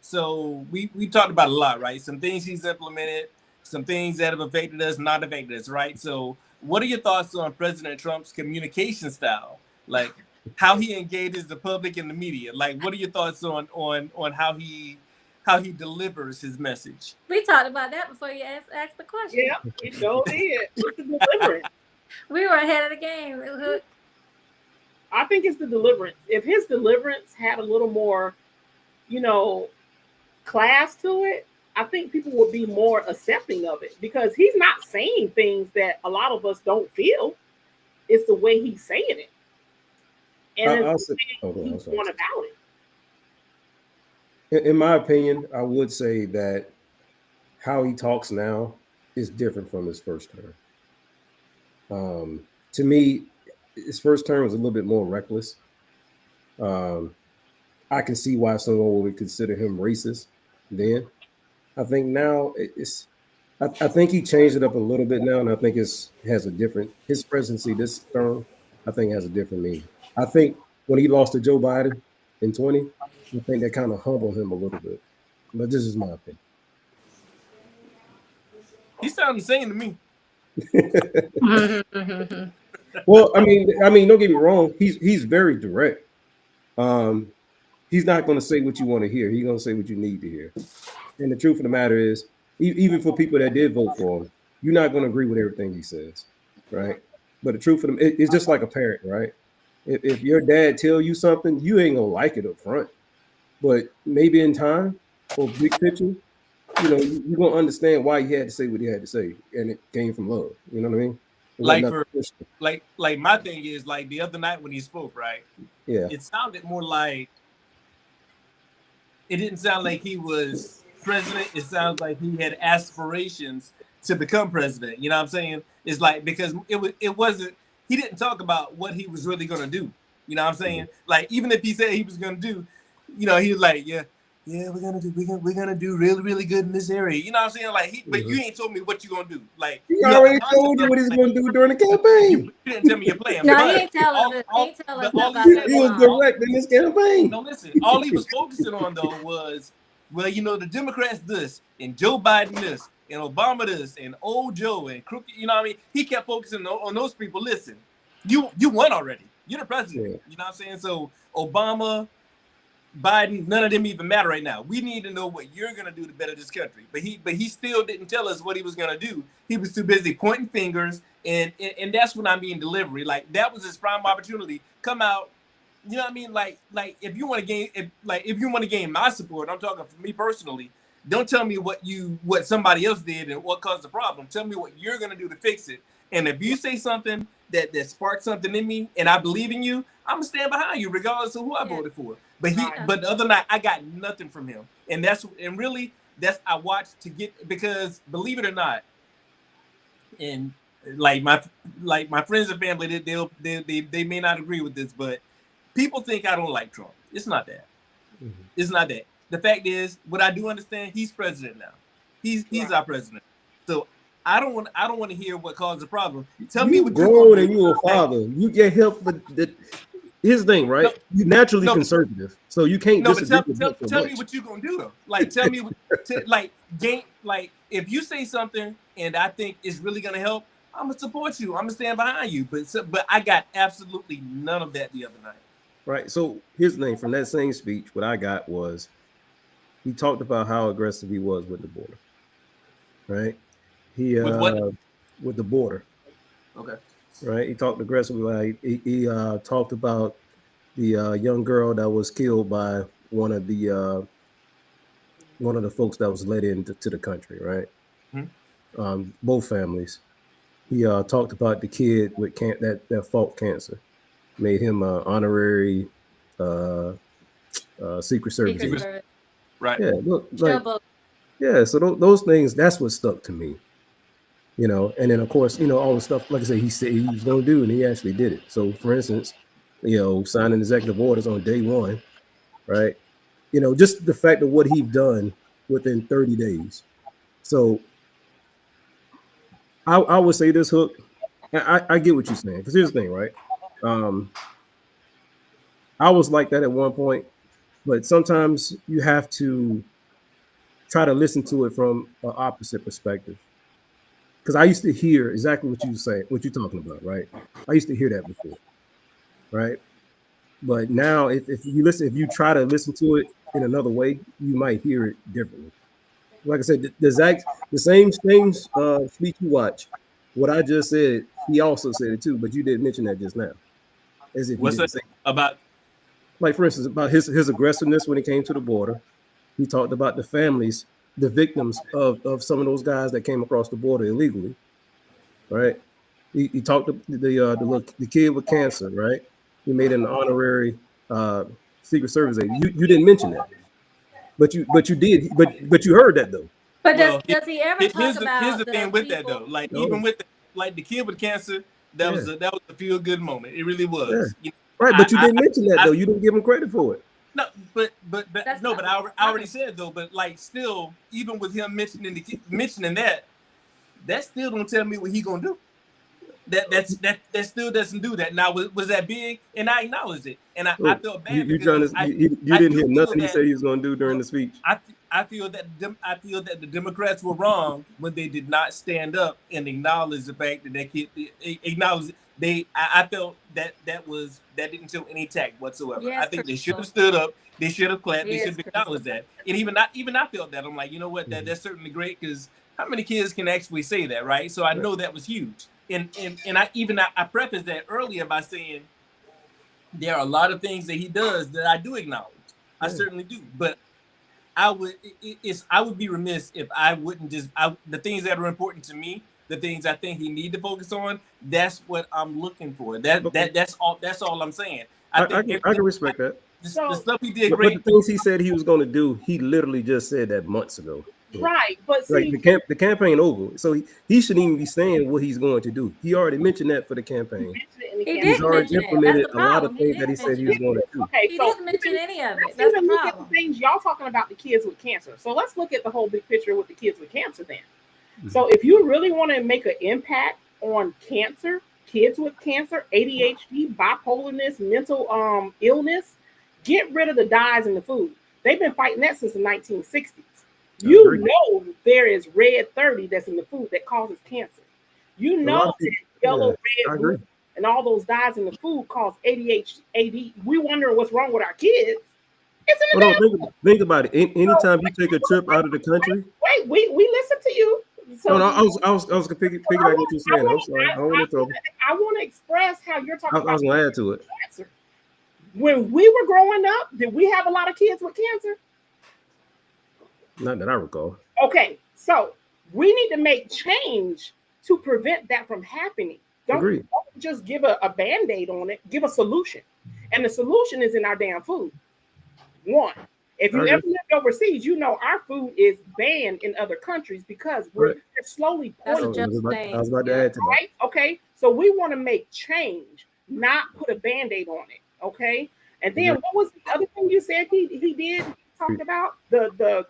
Speaker 2: So we talked about a lot, right? Some things he's implemented, some things that have affected us, not affected us, right? So what are your thoughts on President Trump's communication style? Like how he engages the public and the media? Like, what are your thoughts on how he delivers his message?
Speaker 3: We talked about that before you asked the question.
Speaker 4: Yeah, we sure did. It's the deliverance.
Speaker 3: We were ahead of the game.
Speaker 4: I think it's the deliverance. If his deliverance had a little more, you know, class to it, I think people would be more accepting of it because he's not saying things that a lot of us don't feel. It's the way he's saying it. And he's going about it.
Speaker 5: In my opinion, I would say that how he talks now is different from his first term. To me, his first term was a little bit more reckless. I can see why someone would consider him racist then. I think now I think he changed it up a little bit now, and I think his presidency this term, I think has a different meaning. I think when he lost to Joe Biden in 20, I think that kind of humbled him a little bit. But this is my opinion.
Speaker 2: He sounded the same to me.
Speaker 5: Well, I mean, don't get me wrong. He's very direct. He's not going to say what you want to hear. He's going to say what you need to hear. And the truth of the matter is, even for people that did vote for him, you're not going to agree with everything he says, right? But the truth of them, it's just like a parent, right? If your dad tell you something, you ain't gonna like it up front, but maybe in time or big picture, you know, you're gonna understand why he had to say what he had to say, and it came from love. You know what I mean?
Speaker 2: Like my thing is, like the other night when he spoke, right?
Speaker 5: Yeah.
Speaker 2: It sounded more like, it didn't sound like he was president. It sounds like he had aspirations to become president. You know what I'm saying? It's like, because it wasn't, he didn't talk about what he was really going to do. You know what I'm saying? Like, even if he said he was going to do, you know, he was like, yeah, we're going to do really, really good in this area. You know what I'm saying? Like, but you ain't told me what you're going to do. Like,
Speaker 5: he already told you what he's going to do during the campaign.
Speaker 2: You didn't tell me your plan.
Speaker 3: No, he ain't telling us.
Speaker 5: He was direct in this campaign.
Speaker 2: No, listen, all he was focusing on though was, well, you know, the Democrats this, and Joe Biden this, and Obama this, and old Joe, and Crooked, you know what I mean? He kept focusing on those people. Listen, you won already. You're the president. Yeah. You know what I'm saying? So Obama, Biden, none of them even matter right now. We need to know what you're gonna do to better this country. But he still didn't tell us what he was gonna do. He was too busy pointing fingers, and that's what I mean delivery. Like, that was his prime opportunity. Come out, you know what I mean? Like if you want to gain my support, I'm talking for me personally. Don't tell me what somebody else did and what caused the problem. Tell me what you're gonna do to fix it. And if you say something that sparks something in me, and I believe in you, I'm gonna stand behind you regardless of who I voted for. But but the other night I got nothing from him, and really I watched to get, because believe it or not, and like my friends and family, they may not agree with this, but people think I don't like Trump. It's not that. Mm-hmm. It's not that. The fact is, what I do understand, he's president now. He's our president. So I don't want to hear what caused the problem. Tell me what
Speaker 5: grown and you a father. You get help, but his thing, right? No, you're naturally conservative, so you can't disagree.
Speaker 2: Tell me what you're gonna do though. Like, tell me like if you say something and I think it's really gonna help, I'm gonna support you. I'm gonna stand behind you. But I got absolutely none of that the other night.
Speaker 5: Right. So here's the thing. From that same speech, what I got was he talked about how aggressive he was with the border. Right. He with the border.
Speaker 2: Okay.
Speaker 5: Right. He talked aggressively. Like he talked about the young girl that was killed by one of the folks that was let into the country. Right. Mm-hmm. Both families. He talked about the kid with that fought cancer, made him an honorary Secret Service.
Speaker 2: Right.
Speaker 5: Yeah. Look, like, Yeah, so those things, that's what stuck to me, and then of course, all the stuff, like I said, he said he was going to do, and he actually did it. So for instance, signing executive orders on day one, right? Just the fact of what he done within 30 days. So I would say this, Hook, I get what you're saying, because here's the thing, right? I was like that at one point, but sometimes you have to try to listen to it from an opposite perspective. Because I used to hear exactly what you say, what you're talking about, right? I used to hear that before, right? But now, if you try to listen to it in another way, you might hear it differently. Like I said, the same speech you watch, what I just said, he also said it too, but you didn't mention that just now, as if you
Speaker 2: What's
Speaker 5: didn't
Speaker 2: that
Speaker 5: say.
Speaker 2: about?
Speaker 5: Like for instance, about his aggressiveness when it came to the border. He talked about the families, the victims of some of those guys that came across the border illegally, right? He talked to the kid with cancer, right? He made an honorary Secret Service agent. You didn't mention that, but you did, but you heard that though.
Speaker 3: But
Speaker 2: Well,
Speaker 3: does he ever talk
Speaker 2: here's the
Speaker 3: about
Speaker 2: thing
Speaker 3: the
Speaker 2: with that though.
Speaker 3: people?
Speaker 2: Like
Speaker 5: No,
Speaker 2: even with like the kid with cancer, that
Speaker 5: yeah,
Speaker 2: was a feel good moment. It really
Speaker 5: yeah,
Speaker 2: was.
Speaker 5: right. But you didn't mention that
Speaker 2: I
Speaker 5: though. You didn't give him credit for it.
Speaker 2: no, but
Speaker 3: That's
Speaker 2: no,
Speaker 3: not
Speaker 2: but
Speaker 3: what
Speaker 2: I
Speaker 3: I'm
Speaker 2: already said though. But like still, even with him mentioning that still don't tell me what he gonna do. That still doesn't do that. Now was that big? And I acknowledge it, and I
Speaker 5: Look,
Speaker 2: felt
Speaker 5: you,
Speaker 2: bad
Speaker 5: you trying
Speaker 2: because
Speaker 5: to you
Speaker 2: I
Speaker 5: didn't
Speaker 2: do
Speaker 5: hear
Speaker 2: feel
Speaker 5: nothing he
Speaker 2: that.
Speaker 5: said he was going to do during
Speaker 2: Well,
Speaker 5: the speech.
Speaker 2: I feel that the Democrats were wrong when they did not stand up and acknowledge the fact that that kid acknowledge I felt that that didn't show any tact whatsoever. I
Speaker 3: Yes,
Speaker 2: think they should have
Speaker 3: Crystal.
Speaker 2: stood up. They should have clapped. They should
Speaker 3: Yes,
Speaker 2: have
Speaker 3: Crystal.
Speaker 2: acknowledged that. And even I felt that. I'm like, you know what?
Speaker 5: Mhm.
Speaker 2: That's certainly great because how many kids can actually say that, right? So I
Speaker 5: Right.
Speaker 2: know that was huge. And I prefaced that earlier by saying there are a lot of things that he does that I do acknowledge. I
Speaker 5: Yeah.
Speaker 2: certainly do. But I would be remiss if I wouldn't the things that are important to me, the things I think he need to focus on. That's what I'm looking for.
Speaker 5: Okay.
Speaker 2: That's all I'm saying. I
Speaker 5: I
Speaker 2: think
Speaker 5: can
Speaker 2: everything
Speaker 5: respect that.
Speaker 2: the
Speaker 4: So
Speaker 2: stuff he did
Speaker 5: But the
Speaker 2: great.
Speaker 5: things he said he was going to do, he literally just said that months ago. Look,
Speaker 4: right, but
Speaker 5: like
Speaker 4: see,
Speaker 5: the campaign over, so he shouldn't even be saying what he's going to do. He already mentioned that for the
Speaker 4: you
Speaker 5: campaign.
Speaker 4: mentioned it in the
Speaker 3: He
Speaker 5: He's
Speaker 4: campaign.
Speaker 3: didn't
Speaker 5: already
Speaker 3: mention it. That's
Speaker 5: implemented
Speaker 3: the
Speaker 5: a lot of
Speaker 3: problem. He
Speaker 5: things that he
Speaker 3: didn't
Speaker 5: said he
Speaker 3: mention
Speaker 5: was
Speaker 3: it.
Speaker 5: going to do.
Speaker 4: Okay,
Speaker 3: He
Speaker 4: so
Speaker 3: didn't mention any of it.
Speaker 4: let's
Speaker 3: That's the
Speaker 4: even look at the
Speaker 3: problem.
Speaker 4: things y'all talking about the kids with cancer. So let's look at the whole big picture with the kids with cancer then.
Speaker 5: Mhm.
Speaker 4: So if you really want to make an impact on cancer, kids with cancer, ADHD, bipolarness, mental illness, get rid of the dyes in the food. They've been fighting that since the 1960s.
Speaker 5: I
Speaker 4: You
Speaker 5: agree.
Speaker 4: know there is red 30 that's in the food that causes cancer. You
Speaker 5: A
Speaker 4: know
Speaker 5: lot of
Speaker 4: that
Speaker 5: people.
Speaker 4: yellow,
Speaker 5: Yeah, I
Speaker 4: red, blue,
Speaker 5: agree.
Speaker 4: and all those dyes in the food cause ADHD. AD. We wonder what's wrong with our kids. It's in the
Speaker 5: Hold on,
Speaker 4: damn food.
Speaker 5: think about it.
Speaker 4: So
Speaker 5: Anytime you take a trip out of the country,
Speaker 4: we listen to you.
Speaker 5: no,
Speaker 4: So
Speaker 5: no, I was gonna piggyback what you're saying. I'm sorry, I don't want to trouble.
Speaker 4: I want to express how you're
Speaker 5: I
Speaker 4: talking
Speaker 5: was
Speaker 4: about
Speaker 5: gonna add to it.
Speaker 4: cancer. When we were growing up, did we have a lot of kids with cancer?
Speaker 5: Not that I recall.
Speaker 4: Okay, so we need to make change to prevent that from happening. Don't
Speaker 5: Agreed.
Speaker 4: just give a band-aid on it, give a solution. And the solution is in our damn food. One, if you
Speaker 5: I
Speaker 4: ever
Speaker 5: agree.
Speaker 4: lived overseas, you know our food is banned in other countries because we're
Speaker 5: Right.
Speaker 4: slowly
Speaker 3: That's
Speaker 5: I
Speaker 3: a
Speaker 4: poisoning.
Speaker 5: was
Speaker 3: just
Speaker 5: about,
Speaker 3: thing.
Speaker 5: I was about to
Speaker 3: Yeah.
Speaker 5: add to that.
Speaker 4: Right? Okay. So we want to make change, not put a band-aid on it. Okay. And then
Speaker 5: Agreed.
Speaker 4: what was the other thing you said he did? He talked about the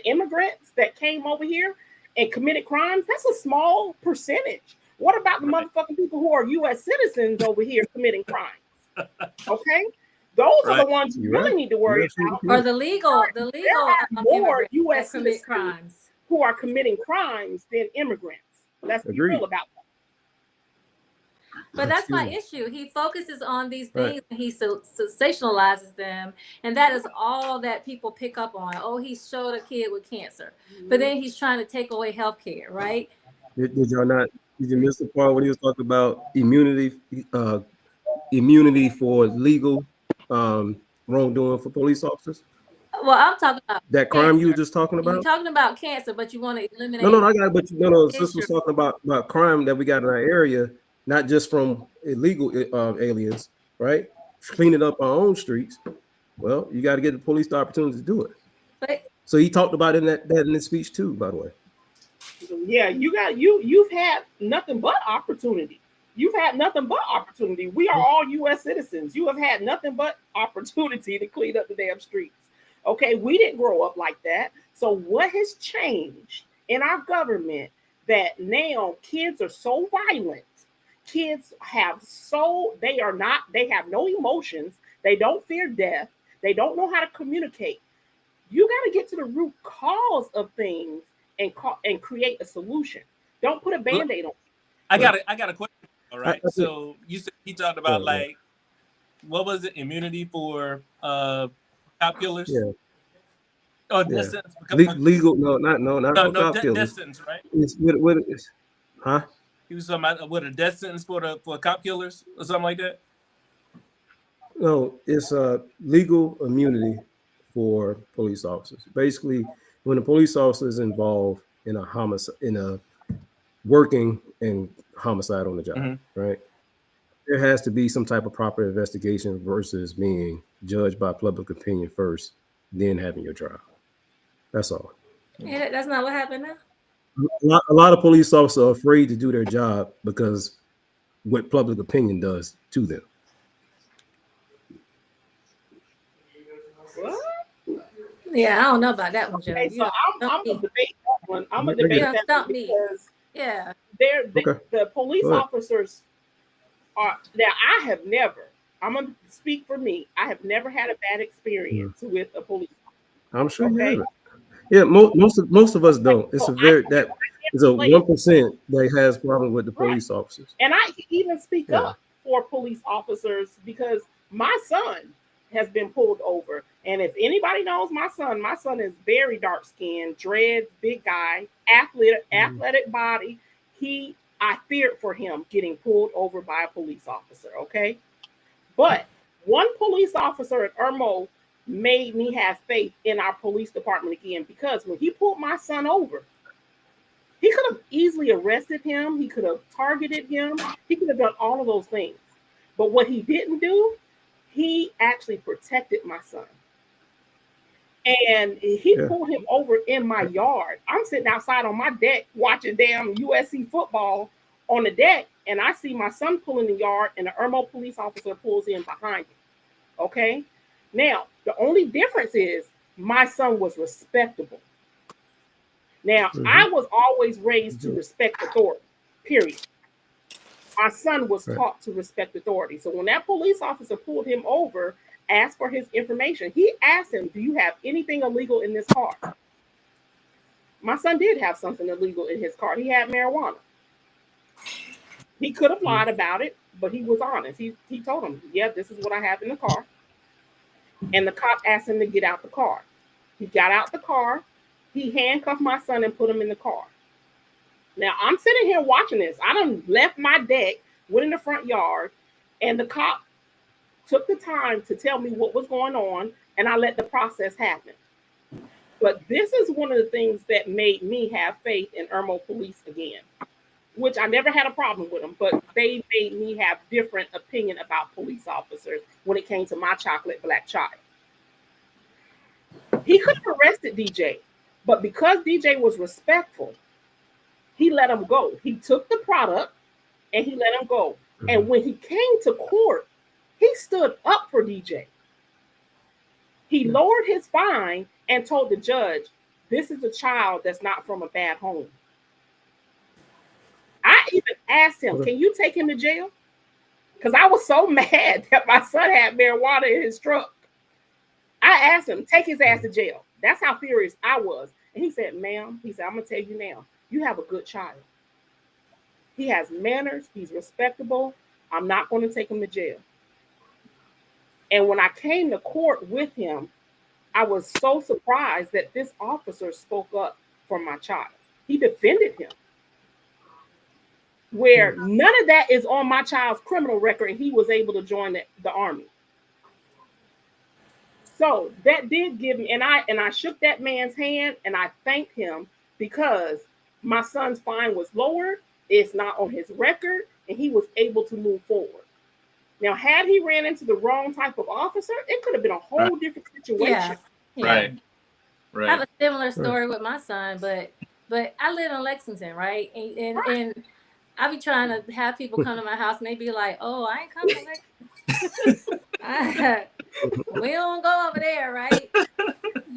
Speaker 4: immigrants that came over here and committed crimes. That's a small percentage. What about the motherfucking people who are U.S. citizens over here committing crimes? Okay. Those are the ones you
Speaker 5: You're
Speaker 4: really
Speaker 5: right.
Speaker 4: need to
Speaker 5: You're
Speaker 4: worry
Speaker 5: absolutely
Speaker 4: about.
Speaker 3: Or
Speaker 5: correct.
Speaker 3: the legal
Speaker 4: There are more
Speaker 3: immigrants
Speaker 4: U.S.
Speaker 3: that commit
Speaker 4: citizens
Speaker 3: crimes.
Speaker 4: who are committing crimes than immigrants. Let's be
Speaker 5: Agreed.
Speaker 4: real about that.
Speaker 3: But that's my
Speaker 5: Excuse me.
Speaker 3: issue. He focuses on these
Speaker 5: Right.
Speaker 3: things and he sensationalizes them. And that is all that people pick up on. Oh, he showed a kid with cancer. But then he's trying to take away health care, right?
Speaker 5: Did y'all not? Did you miss the part when he was talking about immunity? Immunity for legal wrongdoing for police officers?
Speaker 3: Well, I'm talking about
Speaker 5: That crime you were
Speaker 3: cancer.
Speaker 5: just talking
Speaker 3: You're
Speaker 5: about?
Speaker 3: talking about cancer, but you want to
Speaker 5: No,
Speaker 3: eliminate
Speaker 5: I got it. But no, sis
Speaker 3: issue.
Speaker 5: was talking about crime that we got in our area, not just from illegal aliens, right? Cleaning up our own streets. Well, you got to get the police the opportunity to do it.
Speaker 3: But
Speaker 5: So he talked about that in his speech too, by the way.
Speaker 4: Yeah, you've had nothing but opportunity. You've had nothing but opportunity. We are all U.S. citizens. You have had nothing but opportunity to clean up the damn streets. Okay, we didn't grow up like that. So what has changed in our government that now kids are so violent? Kids they have no emotions. They don't fear death. They don't know how to communicate. You got to get to the root cause of things and create a solution. Don't put a Band-Aid on.
Speaker 2: I got a question. All right. So you said he talked about like, what was it? Immunity for cop killers?
Speaker 5: Yeah.
Speaker 2: Oh, death sentence.
Speaker 5: Legal? Not for cop killers.
Speaker 2: Death sentence, right?
Speaker 5: Huh?
Speaker 2: He was talking about a death sentence for cop killers or something like that.
Speaker 5: No, it's legal immunity for police officers. Basically, when a police officer is involved in a homicide, in a working and homicide on the job, right? There has to be some type of proper investigation versus being judged by public opinion first, then having your trial. That's all.
Speaker 3: Yeah, that's not what happened now.
Speaker 5: A lot of police officers are afraid to do their job because what public opinion does to them.
Speaker 4: What?
Speaker 3: Yeah, I don't know about that one, Joe.
Speaker 4: Okay, so I'm gonna debate that one. I'm gonna debate that one because the police officers are now. I'm gonna speak for me. I have never had a bad experience with a police officer.
Speaker 5: I'm sure you haven't. Yeah, most of us don't. It's a 1% that has problem with the police officers.
Speaker 4: And I even speak up for police officers because my son has been pulled over. And if anybody knows my son is very dark skinned, dreads, big guy, athletic body. I feared for him getting pulled over by a police officer. Okay. But one police officer at Irmo made me have faith in our police department again, because when he pulled my son over, he could have easily arrested him. He could have targeted him. He could have done all of those things. But what he didn't do, he actually protected my son. And he pulled him over in my yard. I'm sitting outside on my deck watching damn USC football on the deck, and I see my son pull in the yard, and the Irmo police officer pulls in behind him. Okay? Now, the only difference is my son was respectable. Now, I was always raised to respect authority, period. My son was taught to respect authority. So when that police officer pulled him over, asked for his information, he asked him, do you have anything illegal in this car? My son did have something illegal in his car. He had marijuana. He could have lied about it, but he was honest. He told him, yeah, this is what I have in the car. And the cop asked him to get out the car. He got out the car. He handcuffed my son and put him in the car. Now, I'm sitting here watching this. I done left my deck, went in the front yard, and the cop took the time to tell me what was going on, and I let the process happen. But this is one of the things that made me have faith in Irmo Police again, which I never had a problem with them, but they made me have different opinion about police officers when it came to my chocolate black child. He could have arrested DJ, but because DJ was respectful, he let him go. He took the product and he let him go. And when he came to court, he stood up for DJ. He lowered his fine and told the judge, this is a child that's not from a bad home. I even asked him, can you take him to jail? Because I was so mad that my son had marijuana in his truck. I asked him, take his ass to jail. That's how furious I was. And he said, ma'am, I'm going to tell you now, you have a good child. He has manners. He's respectable. I'm not going to take him to jail. And when I came to court with him, I was so surprised that this officer spoke up for my child. He defended him. Where none of that is on my child's criminal record, and he was able to join the Army. So that did give me, and I shook that man's hand, and I thanked him because my son's fine was lowered. It's not on his record, and he was able to move forward. Now, had he ran into the wrong type of officer, it could have been a whole different situation.
Speaker 3: Yeah.
Speaker 2: Right.
Speaker 3: I have a similar story with my son, but I live in Lexington, right? And I be trying to have people come to my house and they be like, "Oh, I ain't coming to Lexington. We don't go over there, right?"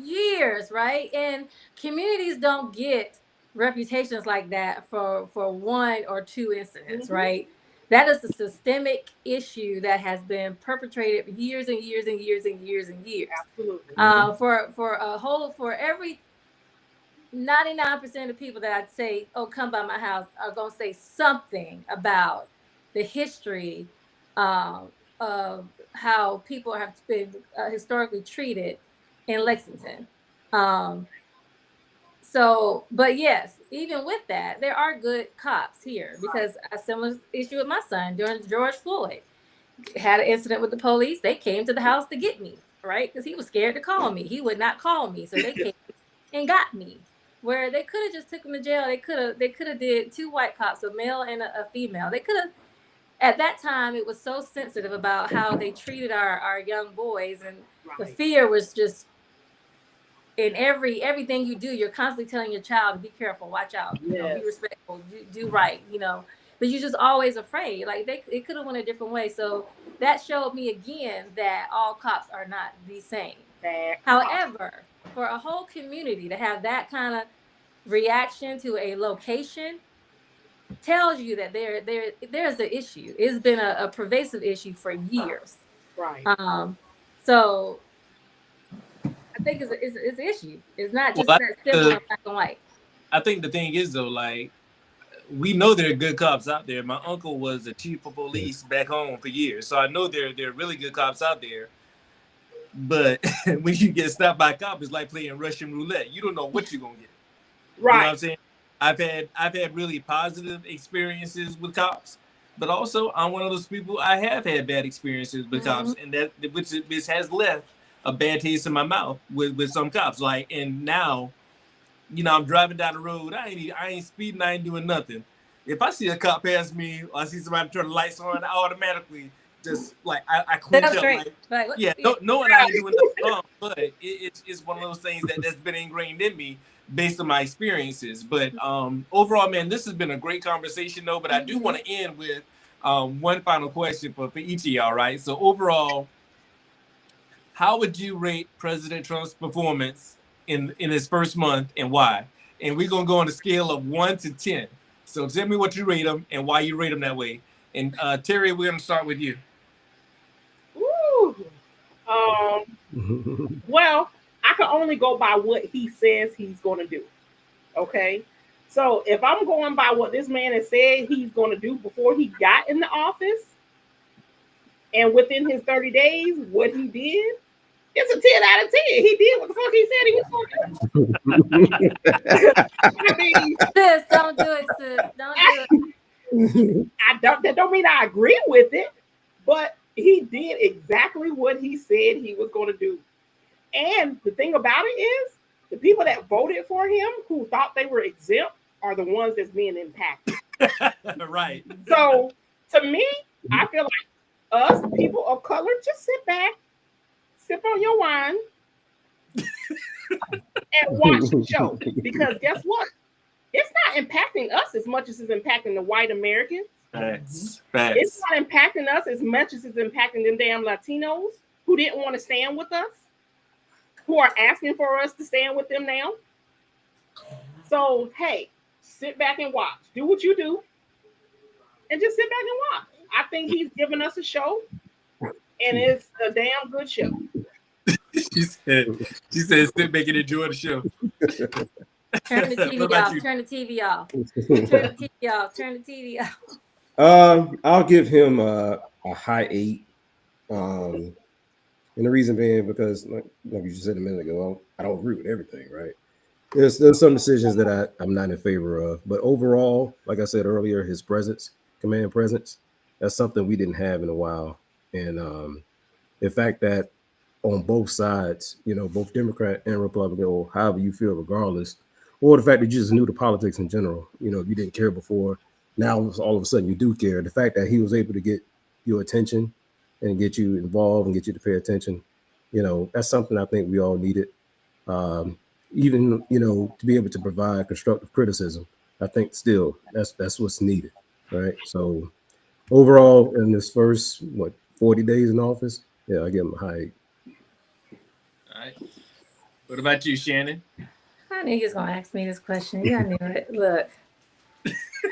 Speaker 3: Years, right? And communities don't get reputations like that for one or two incidents, right? That is a systemic issue that has been perpetrated for years and years and years and years and years.
Speaker 4: Absolutely.
Speaker 3: For every 99% of people that I'd say, "Oh, come by my house," are gonna say something about the history of how people have been historically treated in Lexington. Um, but yes, even with that, there are good cops here, because a similar issue with my son during George Floyd. Had an incident with the police. They came to the house to get me, right? Because he was scared to call me. He would not call me, so they came and got me. Where they could have just took him to jail. They could have did two white cops, a male and a female. They could have. At that time, it was so sensitive about how they treated our young boys, and the fear was just in everything you do. You're constantly telling your child to be careful, watch out, be respectful, do right, But you're just always afraid. Like it could have went a different way. So that showed me again that all cops are not the same. However, for a whole community to have that kind of reaction to a location tells you that there's an issue. It's been a pervasive issue for years.
Speaker 4: Right.
Speaker 3: So I think it's an issue. It's not just that simple black and white.
Speaker 2: I think the thing is, though, like, we know there are good cops out there. My uncle was a chief of police back home for years, so I know there are really good cops out there. But when you get stopped by a cop, it's like playing Russian roulette. You don't know what you're gonna get.
Speaker 4: Right.
Speaker 2: You know what I'm saying? I've had really positive experiences with cops, but also I'm one of those people, I have had bad experiences with cops, and which has left a bad taste in my mouth with some cops. Like, and now, I'm driving down the road. I ain't speeding. I ain't doing nothing. If I see a cop pass me, or I see somebody turn the lights on, I automatically just like I clench up. Knowing I ain't doing nothing wrong, but it's one of those things that's been ingrained in me based on my experiences. But overall, man, this has been a great conversation, though. But I do want to end with one final question for each of y'all, right? So overall, how would you rate President Trump's performance in his first month, and why? And we're gonna go on a scale of 1 to 10. So tell me what you rate him and why you rate him that way. And Terry, we're gonna start with you.
Speaker 4: Ooh. Well, I can only go by what he says he's going to do. Okay. So if I'm going by what this man has said he's going to do before he got in the office, and within his 30 days, what he did, it's a 10 out of 10. He did what the fuck he said he was going to do. I mean,
Speaker 3: sis, don't do it, sis. Don't do it.
Speaker 4: That don't mean I agree with it, but he did exactly what he said he was going to do. And the thing about it is, the people that voted for him who thought they were exempt are the ones that's being impacted.
Speaker 2: Right.
Speaker 4: So to me, I feel like us, people of color, just sit back, sip on your wine, and watch the show. Because guess what? It's not impacting us as much as it's impacting the white Americans.
Speaker 2: Facts.
Speaker 4: It's not impacting us as much as it's impacting them damn Latinos who didn't want to stand with us, who are asking for us to stand with them now. So, hey, sit back and watch. Do what you do, and just sit back and watch. I think he's giving us a show, and it's a damn good show.
Speaker 2: She said, sit back and enjoy the show.
Speaker 3: Turn the TV off. Turn the TV off. Turn the TV off. Turn the TV off.
Speaker 5: I'll give him a high 8. And the reason being because, like you just said a minute ago, I don't agree with everything, right? There's some decisions that I'm not in favor of. But overall, like I said earlier, his presence, command presence, that's something we didn't have in a while. And the fact that on both sides, both Democrat and Republican, or however you feel, regardless, or the fact that you just knew the politics in general, you didn't care before. Now, all of a sudden, you do care. The fact that he was able to get your attention and get you involved and get you to pay attention, that's something I think we all needed. even to be able to provide constructive criticism. I think still that's what's needed, right? So overall, in this first 40 days in office, yeah, I give him a high 8.
Speaker 2: All right. What about you, Shannon?
Speaker 3: I knew he was gonna ask me this question. Yeah, I knew it. Look,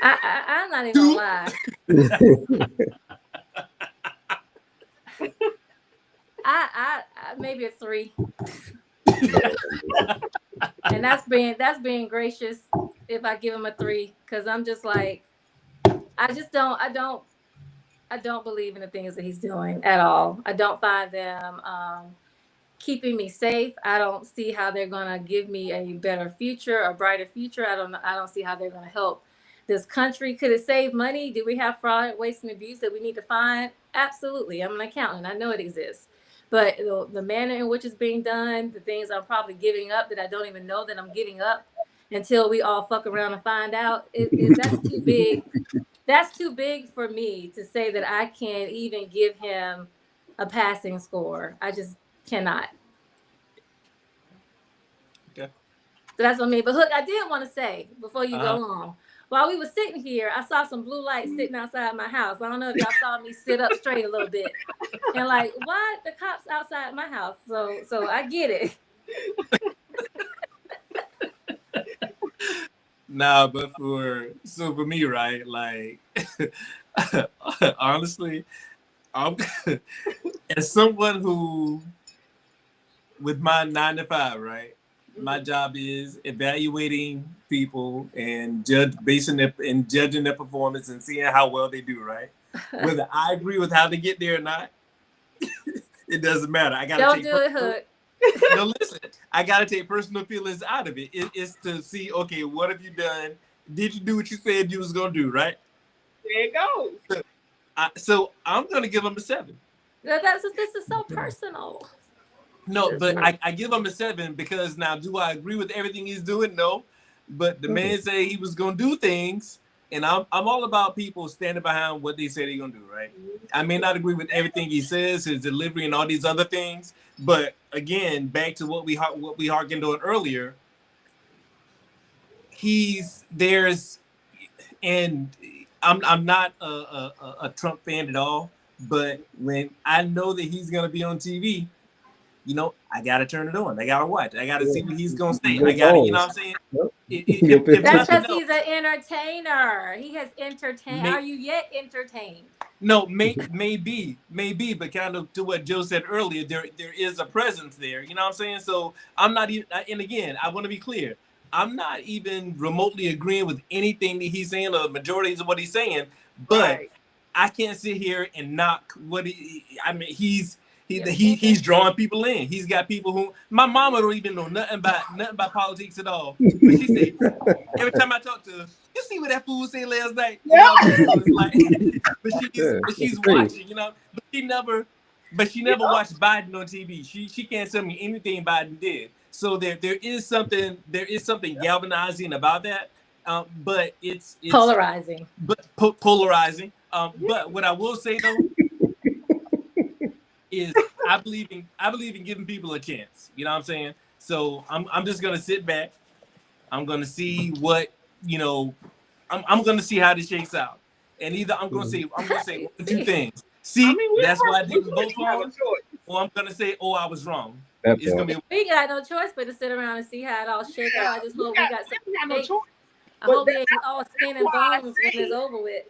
Speaker 3: I'm not even gonna lie. I maybe a 3. And that's being gracious if I give him a 3, because I'm just like, I don't believe in the things that he's doing at all. I don't find them keeping me safe. I don't see how they're gonna give me a better future, a brighter future. I don't see how they're gonna help this country. Could it save money? Do we have fraud, waste, and abuse that we need to find? Absolutely. I'm an accountant. I know it exists. But the manner in which it's being done, the things I'm probably giving up that I don't even know that I'm giving up until we all fuck around and find out, that's too big. That's too big for me to say that I can't even give him a passing score. I just cannot.
Speaker 2: Okay.
Speaker 3: So that's what I mean. But look, I did want to say before you go on, while we were sitting here, I saw some blue lights sitting outside my house. I don't know if y'all saw me sit up straight a little bit. And like, why the cops outside my house? So I get it.
Speaker 2: Nah, but for me, right? Like, honestly, I'm as someone who, with my 9 to 5, right? My job is evaluating people and judging their performance and seeing how well they do, right? Whether I agree with how they get there or not, it doesn't matter. I gotta
Speaker 3: Don't do it, Hook.
Speaker 2: No, listen. I gotta take personal feelings out of it. It's to see, okay, what have you done? Did you do what you said you was gonna do, right?
Speaker 4: There it goes.
Speaker 2: So I'm gonna give him a 7.
Speaker 3: This is so personal.
Speaker 2: No, but I give him a 7 because now, do I agree with everything he's doing? No, but the man said he was gonna do things, and I'm all about people standing behind what they say they're gonna do, right? I may not agree with everything he says, his delivery, and all these other things, but again, back to what we harkened on earlier. And I'm not a Trump fan at all, but when I know that he's gonna be on TV, I gotta turn it on. I gotta watch. I gotta see what he's gonna say. I gotta, you know what I'm saying?
Speaker 3: That's because he's an entertainer. He has entertained. Are you yet entertained?
Speaker 2: No, maybe, but kind of to what Joe said earlier, there is a presence there. You know what I'm saying? So I'm not even. And again, I want to be clear. I'm not even remotely agreeing with anything that he's saying, or the majority of what he's saying. But I can't sit here and knock what he. I mean, he's drawing people in. He's got people who my mama don't even know nothing about politics at all. But she say every time I talk to her, you see what that fool said last night?
Speaker 4: Yeah.
Speaker 2: But she's watching, but she never watched Biden on TV. She can't tell me anything Biden did. So there is something galvanizing about that. But it's
Speaker 3: polarizing.
Speaker 2: But polarizing. But what I will say though is I believe in giving people a chance. You know what I'm saying? So I'm just gonna sit back. I'm gonna see what I'm gonna see how this shakes out. And either I'm gonna say one or two things. See, that's why I didn't vote for him. Or I'm gonna say, I was wrong. It's gonna be.
Speaker 3: We got no choice but to sit around and see how it all shakes out. I just hope we got
Speaker 4: no choice.
Speaker 3: I hope it ain't all skin and bones when it's over with.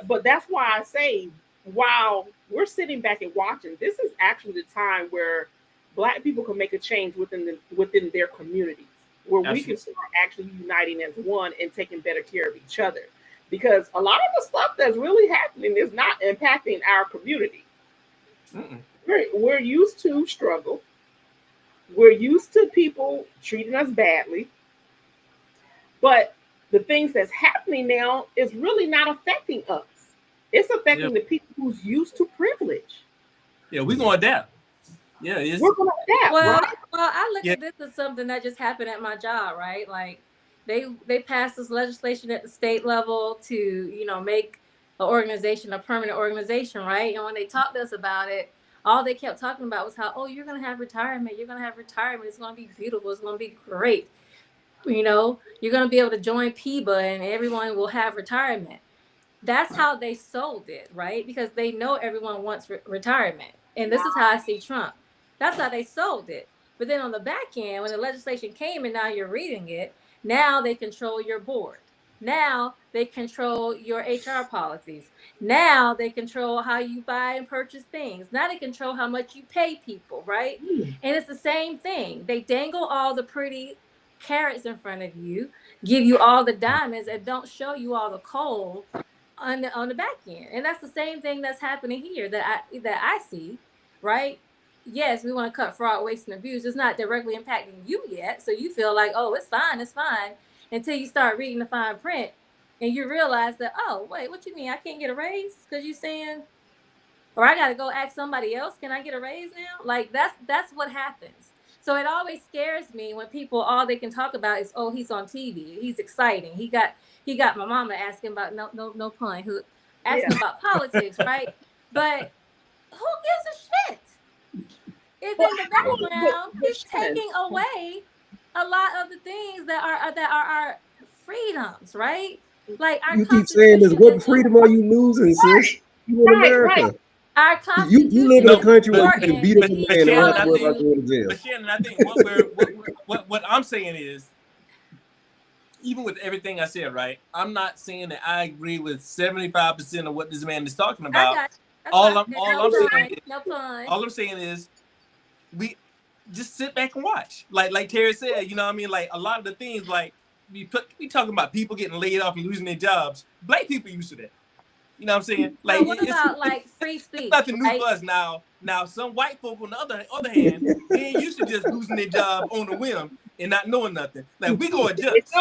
Speaker 4: But that's why I say, while we're sitting back and watching, this is actually the time where Black people can make a change within their communities, where we can start actually uniting as one and taking better care of each other. Because a lot of the stuff that's really happening is not impacting our community. We're used to struggle. We're used to people treating us badly. But the things that's happening now is really not affecting us. It's affecting the people who's used to privilege.
Speaker 2: Yeah, we're going to adapt. Yeah,
Speaker 4: we're going to adapt.
Speaker 3: Well, I look at this as something that just happened at my job, right? Like they passed this legislation at the state level to, make an organization a permanent organization, right? And when they talked to us about it, all they kept talking about was how, oh, you're gonna have retirement, it's gonna be beautiful, it's gonna be great. You know, you're gonna be able to join PIBA and everyone will have retirement. That's how they sold it, right? Because they know everyone wants retirement. And this is how I see Trump. That's how they sold it. But then on the back end, when the legislation came and now you're reading it, now they control your board. Now they control your HR policies. Now they control how you buy and purchase things. Now they control how much you pay people, right? And it's the same thing. They dangle all the pretty carrots in front of you, give you all the diamonds, and don't show you all the coal on the back end. And that's the same thing that's happening here that I see, right? Yes, we want to cut fraud, waste, and abuse. It's not directly impacting you yet, so you feel like, oh, it's fine, until you start reading the fine print and you realize that, oh, wait, what you mean I can't get a raise because you're saying, or I got to go ask somebody else, can I get a raise now? Like that's what happens. So it always scares me when people, all they can talk about is, oh, he's on TV, he's exciting, he got my mama asking about no pun, who asking about politics, right? But who gives a shit? If in the background he's taking away a lot of the things that are our freedoms, right? Like our
Speaker 5: You keep saying this. What freedom are you losing, sis? You in America.
Speaker 4: Right.
Speaker 3: Our Constitution.
Speaker 5: You live in a country where you can beat up a
Speaker 2: But
Speaker 5: man and
Speaker 2: Shannon,
Speaker 5: not worry about going to jail.
Speaker 2: But Shannon, I think what I'm saying is, even with everything I said, right? I'm not saying that I agree with 75% of what this man is talking about. All I'm saying is, we just sit back and watch. Like Terry said, you know what I mean? Like a lot of the things, like we talking about people getting laid off and losing their jobs. Black people used to that. You know what I'm saying? Like,
Speaker 3: so what about like free speech?
Speaker 2: It's nothing new for us now. Now, some white folk on the other hand, they ain't used to just losing their job on a whim and not knowing nothing. Like we go adjust.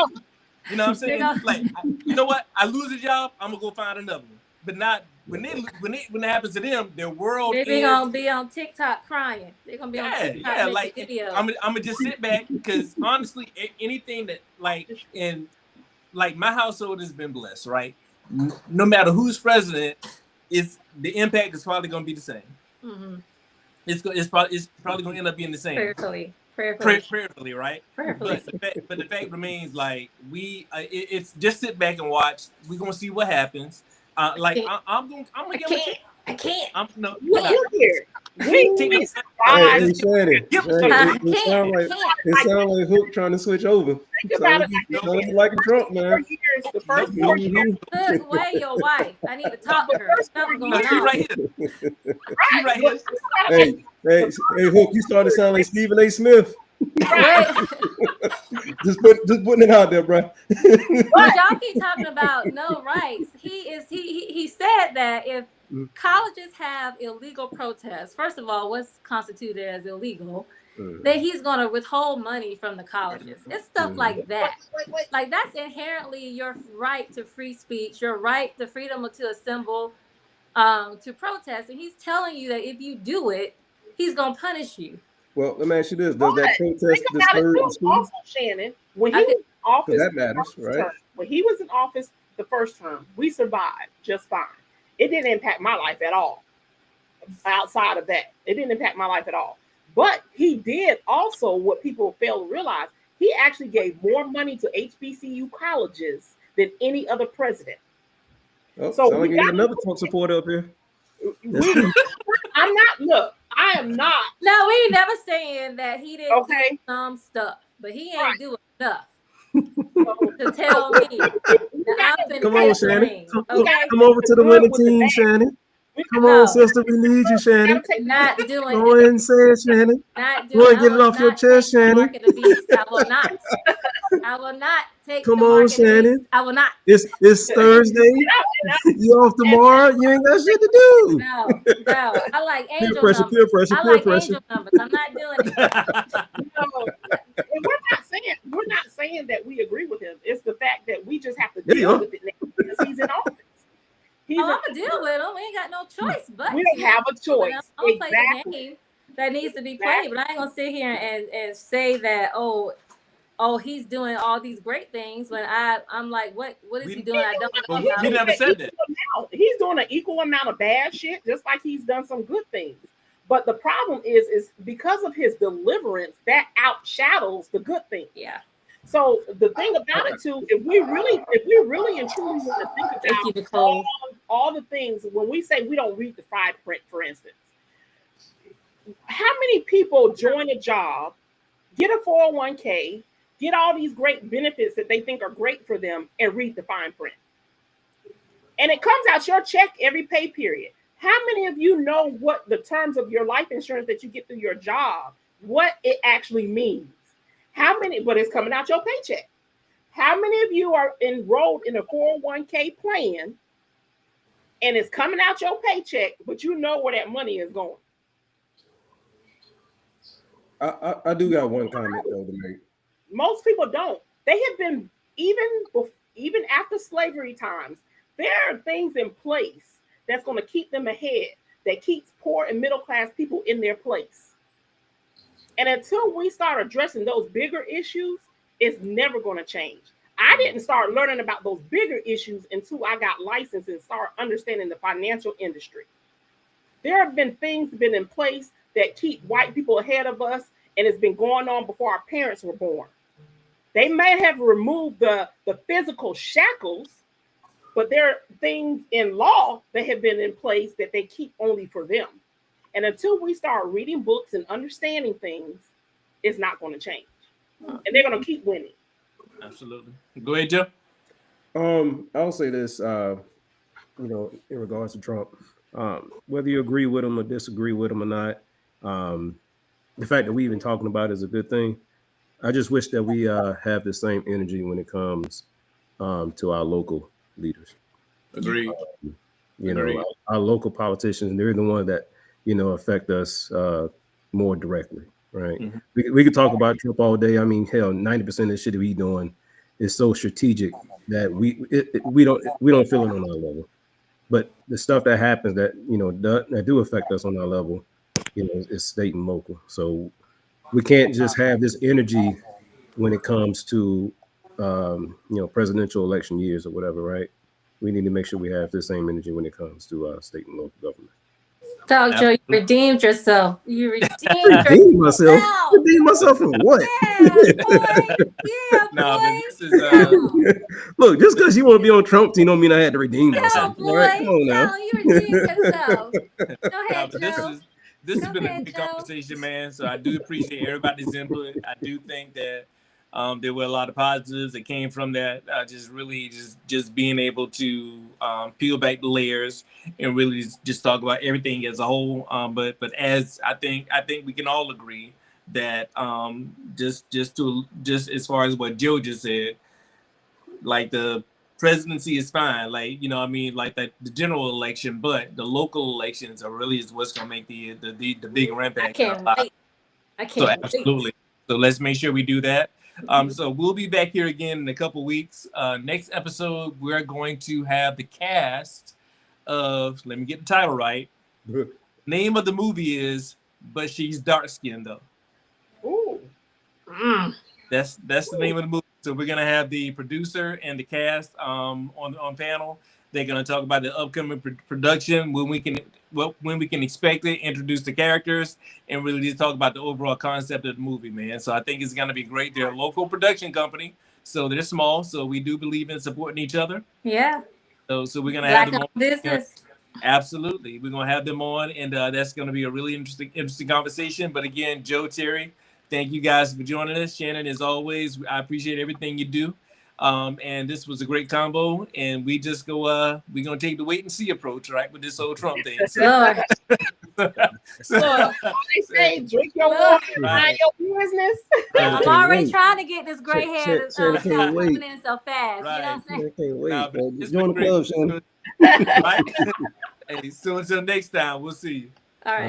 Speaker 2: You know what I'm saying? Like, you know what? I lose a job, I'm gonna go find another one. But not when it happens to them, their world.
Speaker 3: They're gonna be on TikTok crying. They're gonna be on TikTok
Speaker 2: like
Speaker 3: videos.
Speaker 2: I'm gonna just sit back because honestly, anything that like my household has been blessed, right? No matter who's president, the impact is probably gonna be the same.
Speaker 3: Mm-hmm.
Speaker 2: It's probably gonna end up being the same. Prayerfully, right?
Speaker 3: Prayerfully.
Speaker 2: But the fact remains, like it's just sit back and watch. We're gonna see what happens. I'm gonna give him a chance.
Speaker 3: I can't.
Speaker 4: Here.
Speaker 5: It sounds like Hook trying to switch over. Sounds like Trump, man.
Speaker 3: Hook, where your wife? I need to talk to her. Something going on.
Speaker 2: She's right here. She's right here.
Speaker 5: Hey, Hook, you starting to sound like Stephen A. Smith. just putting it out there, bro.
Speaker 3: But y'all keep talking about no rights. He said that if colleges have illegal protests, first of all, what's constituted as illegal, that he's going to withhold money from the colleges. It's stuff like that. Like that's inherently your right to free speech, your right to freedom to assemble, to protest, and he's telling you that if you do it, he's going to punish you.
Speaker 5: Well, let me ask you this: does that protest discourage the school?
Speaker 4: Also, Shannon, when he was in office,
Speaker 5: that matters, right?
Speaker 4: When he was in office the first term, we survived just fine. It didn't impact my life at all. Outside of that, it didn't impact my life at all. But he did also what people fail to realize. He actually gave more money to HBCU colleges than any other president.
Speaker 5: Oh, so we got another Trump supporter up here.
Speaker 4: I am not.
Speaker 3: No, we never saying that he didn't do some stuff, but he ain't doing enough to tell me.
Speaker 5: Come on, Shannon. Come over to the winning team, Shannon. Come on, sister. We need you, Shannon.
Speaker 3: Not doing.
Speaker 5: Go ahead and say it, Shannon.
Speaker 3: Not doing.
Speaker 5: Go ahead and get it off your chest, Shannon.
Speaker 3: I will not take.
Speaker 5: Come on, Shannon.
Speaker 3: I will not.
Speaker 5: It's Thursday. You off tomorrow? You ain't got shit to do.
Speaker 3: No. I like angel
Speaker 5: numbers.
Speaker 3: Peer pressure. Angel numbers. I'm not doing it.
Speaker 4: No, we're not saying that we agree with him. It's the fact that we just have to deal with it because he's in office.
Speaker 3: I'm gonna deal with him. We ain't got no choice, but
Speaker 4: we don't have a choice.
Speaker 3: I'm play the game that needs to be played, but I ain't gonna sit here and say that oh he's doing all these great things when I'm like what is he doing? I don't know.
Speaker 2: He never said that.
Speaker 4: He's doing an equal amount of bad shit, just like he's done some good things. But the problem is because of his deliverance, that outshadows the good thing.
Speaker 3: Yeah.
Speaker 4: So the thing about it too, if we really and truly want to think
Speaker 3: Thank you,
Speaker 4: about
Speaker 3: Nicole.
Speaker 4: all the things, when we say we don't read the fine print, for instance, how many people join a job, get a 401k, get all these great benefits that they think are great for them, and read the fine print? And it comes out your check every pay period. How many of you know what the terms of your life insurance that you get through your job, what it actually means? How many, but it's coming out your paycheck. How many of you are enrolled in a 401k plan and it's coming out your paycheck, but you know where that money is going?
Speaker 5: I do got one comment though to make.
Speaker 4: Most people don't. They have been, even after slavery times, there are things in place that's going to keep them ahead, that keeps poor and middle class people in their place. And until we start addressing those bigger issues, it's never going to change. I didn't start learning about those bigger issues until I got licensed and started understanding the financial industry. There have been things been in place that keep white people ahead of us, and it's been going on before our parents were born. They may have removed the physical shackles, but there are things in law that have been in place that they keep only for them. And until we start reading books and understanding things, it's not going to change. And they're going to keep winning.
Speaker 2: Absolutely. Go ahead, Joe.
Speaker 5: I'll say this, in regards to Trump, whether you agree with him or disagree with him or not, the fact that we even talking about it is a good thing. I just wish that we have the same energy when it comes to our local leaders.
Speaker 2: Agreed.
Speaker 5: Our local politicians, they're the ones that, affect us more directly, right? Mm-hmm. We could talk about Trump all day. I mean, hell, 90% of the shit that he's doing is so strategic that we don't feel it on our level. But the stuff that happens that that do affect us on our level, is state and local. So we can't just have this energy when it comes to presidential election years or whatever, right? We need to make sure we have the same energy when it comes to state and local government.
Speaker 3: So, Joe, you redeemed yourself. You redeemed
Speaker 5: myself. Redeemed myself from what?
Speaker 3: Yeah, boy. Yeah,
Speaker 2: No,
Speaker 3: boy.
Speaker 2: but this is
Speaker 5: look, just because you want to be on Trump team don't mean I had to redeem myself.
Speaker 3: Boy.
Speaker 5: Right? Come on now.
Speaker 3: No, you redeemed yourself. Go ahead, Joe.
Speaker 2: This has been a good conversation, man. So I do appreciate everybody's input. I do think that there were a lot of positives that came from that. Just being able to peel back the layers and really just talk about everything as a whole. But as I think we can all agree that just as far as what Joe just said, like the presidency is fine, like like that the general election, but the local elections are really is what's gonna make the bigger impact.
Speaker 3: I can't wait.
Speaker 2: Absolutely. So let's make sure we do that. So we'll be back here again in a couple weeks. Next episode, we're going to have the cast of, let me get the title right. Name of the movie is But She's Dark Skinned Though.
Speaker 4: Ooh.
Speaker 2: That's the name of the movie. So we're gonna have the producer and the cast on panel. They're gonna talk about the upcoming production, when we can expect it, introduce the characters, and really just talk about the overall concept of the movie, man. So I think it's gonna be great. They're a local production company, so they're small. So we do believe in supporting each other.
Speaker 3: Yeah.
Speaker 2: So we're gonna have them on.
Speaker 3: Business.
Speaker 2: Absolutely, we're gonna have them on, and that's gonna be a really interesting conversation. But again, Joe, Terry, thank you guys for joining us. Shannon, as always, I appreciate everything you do. And this was a great combo, and we just we're gonna take the wait and see approach, right, with this whole Trump thing.
Speaker 3: Lord.
Speaker 4: They say drink your water, mind your business.
Speaker 3: I'm already trying to get this gray hair to stop
Speaker 5: can't
Speaker 3: coming
Speaker 5: wait.
Speaker 3: in so fast.
Speaker 2: Right.
Speaker 3: You know what I'm saying?
Speaker 5: I can't wait.
Speaker 2: Nah, but it's
Speaker 5: Join the
Speaker 2: been
Speaker 5: club,
Speaker 2: great.
Speaker 5: Shannon.
Speaker 2: Right? Hey, so until next time, we'll see you.
Speaker 3: All right.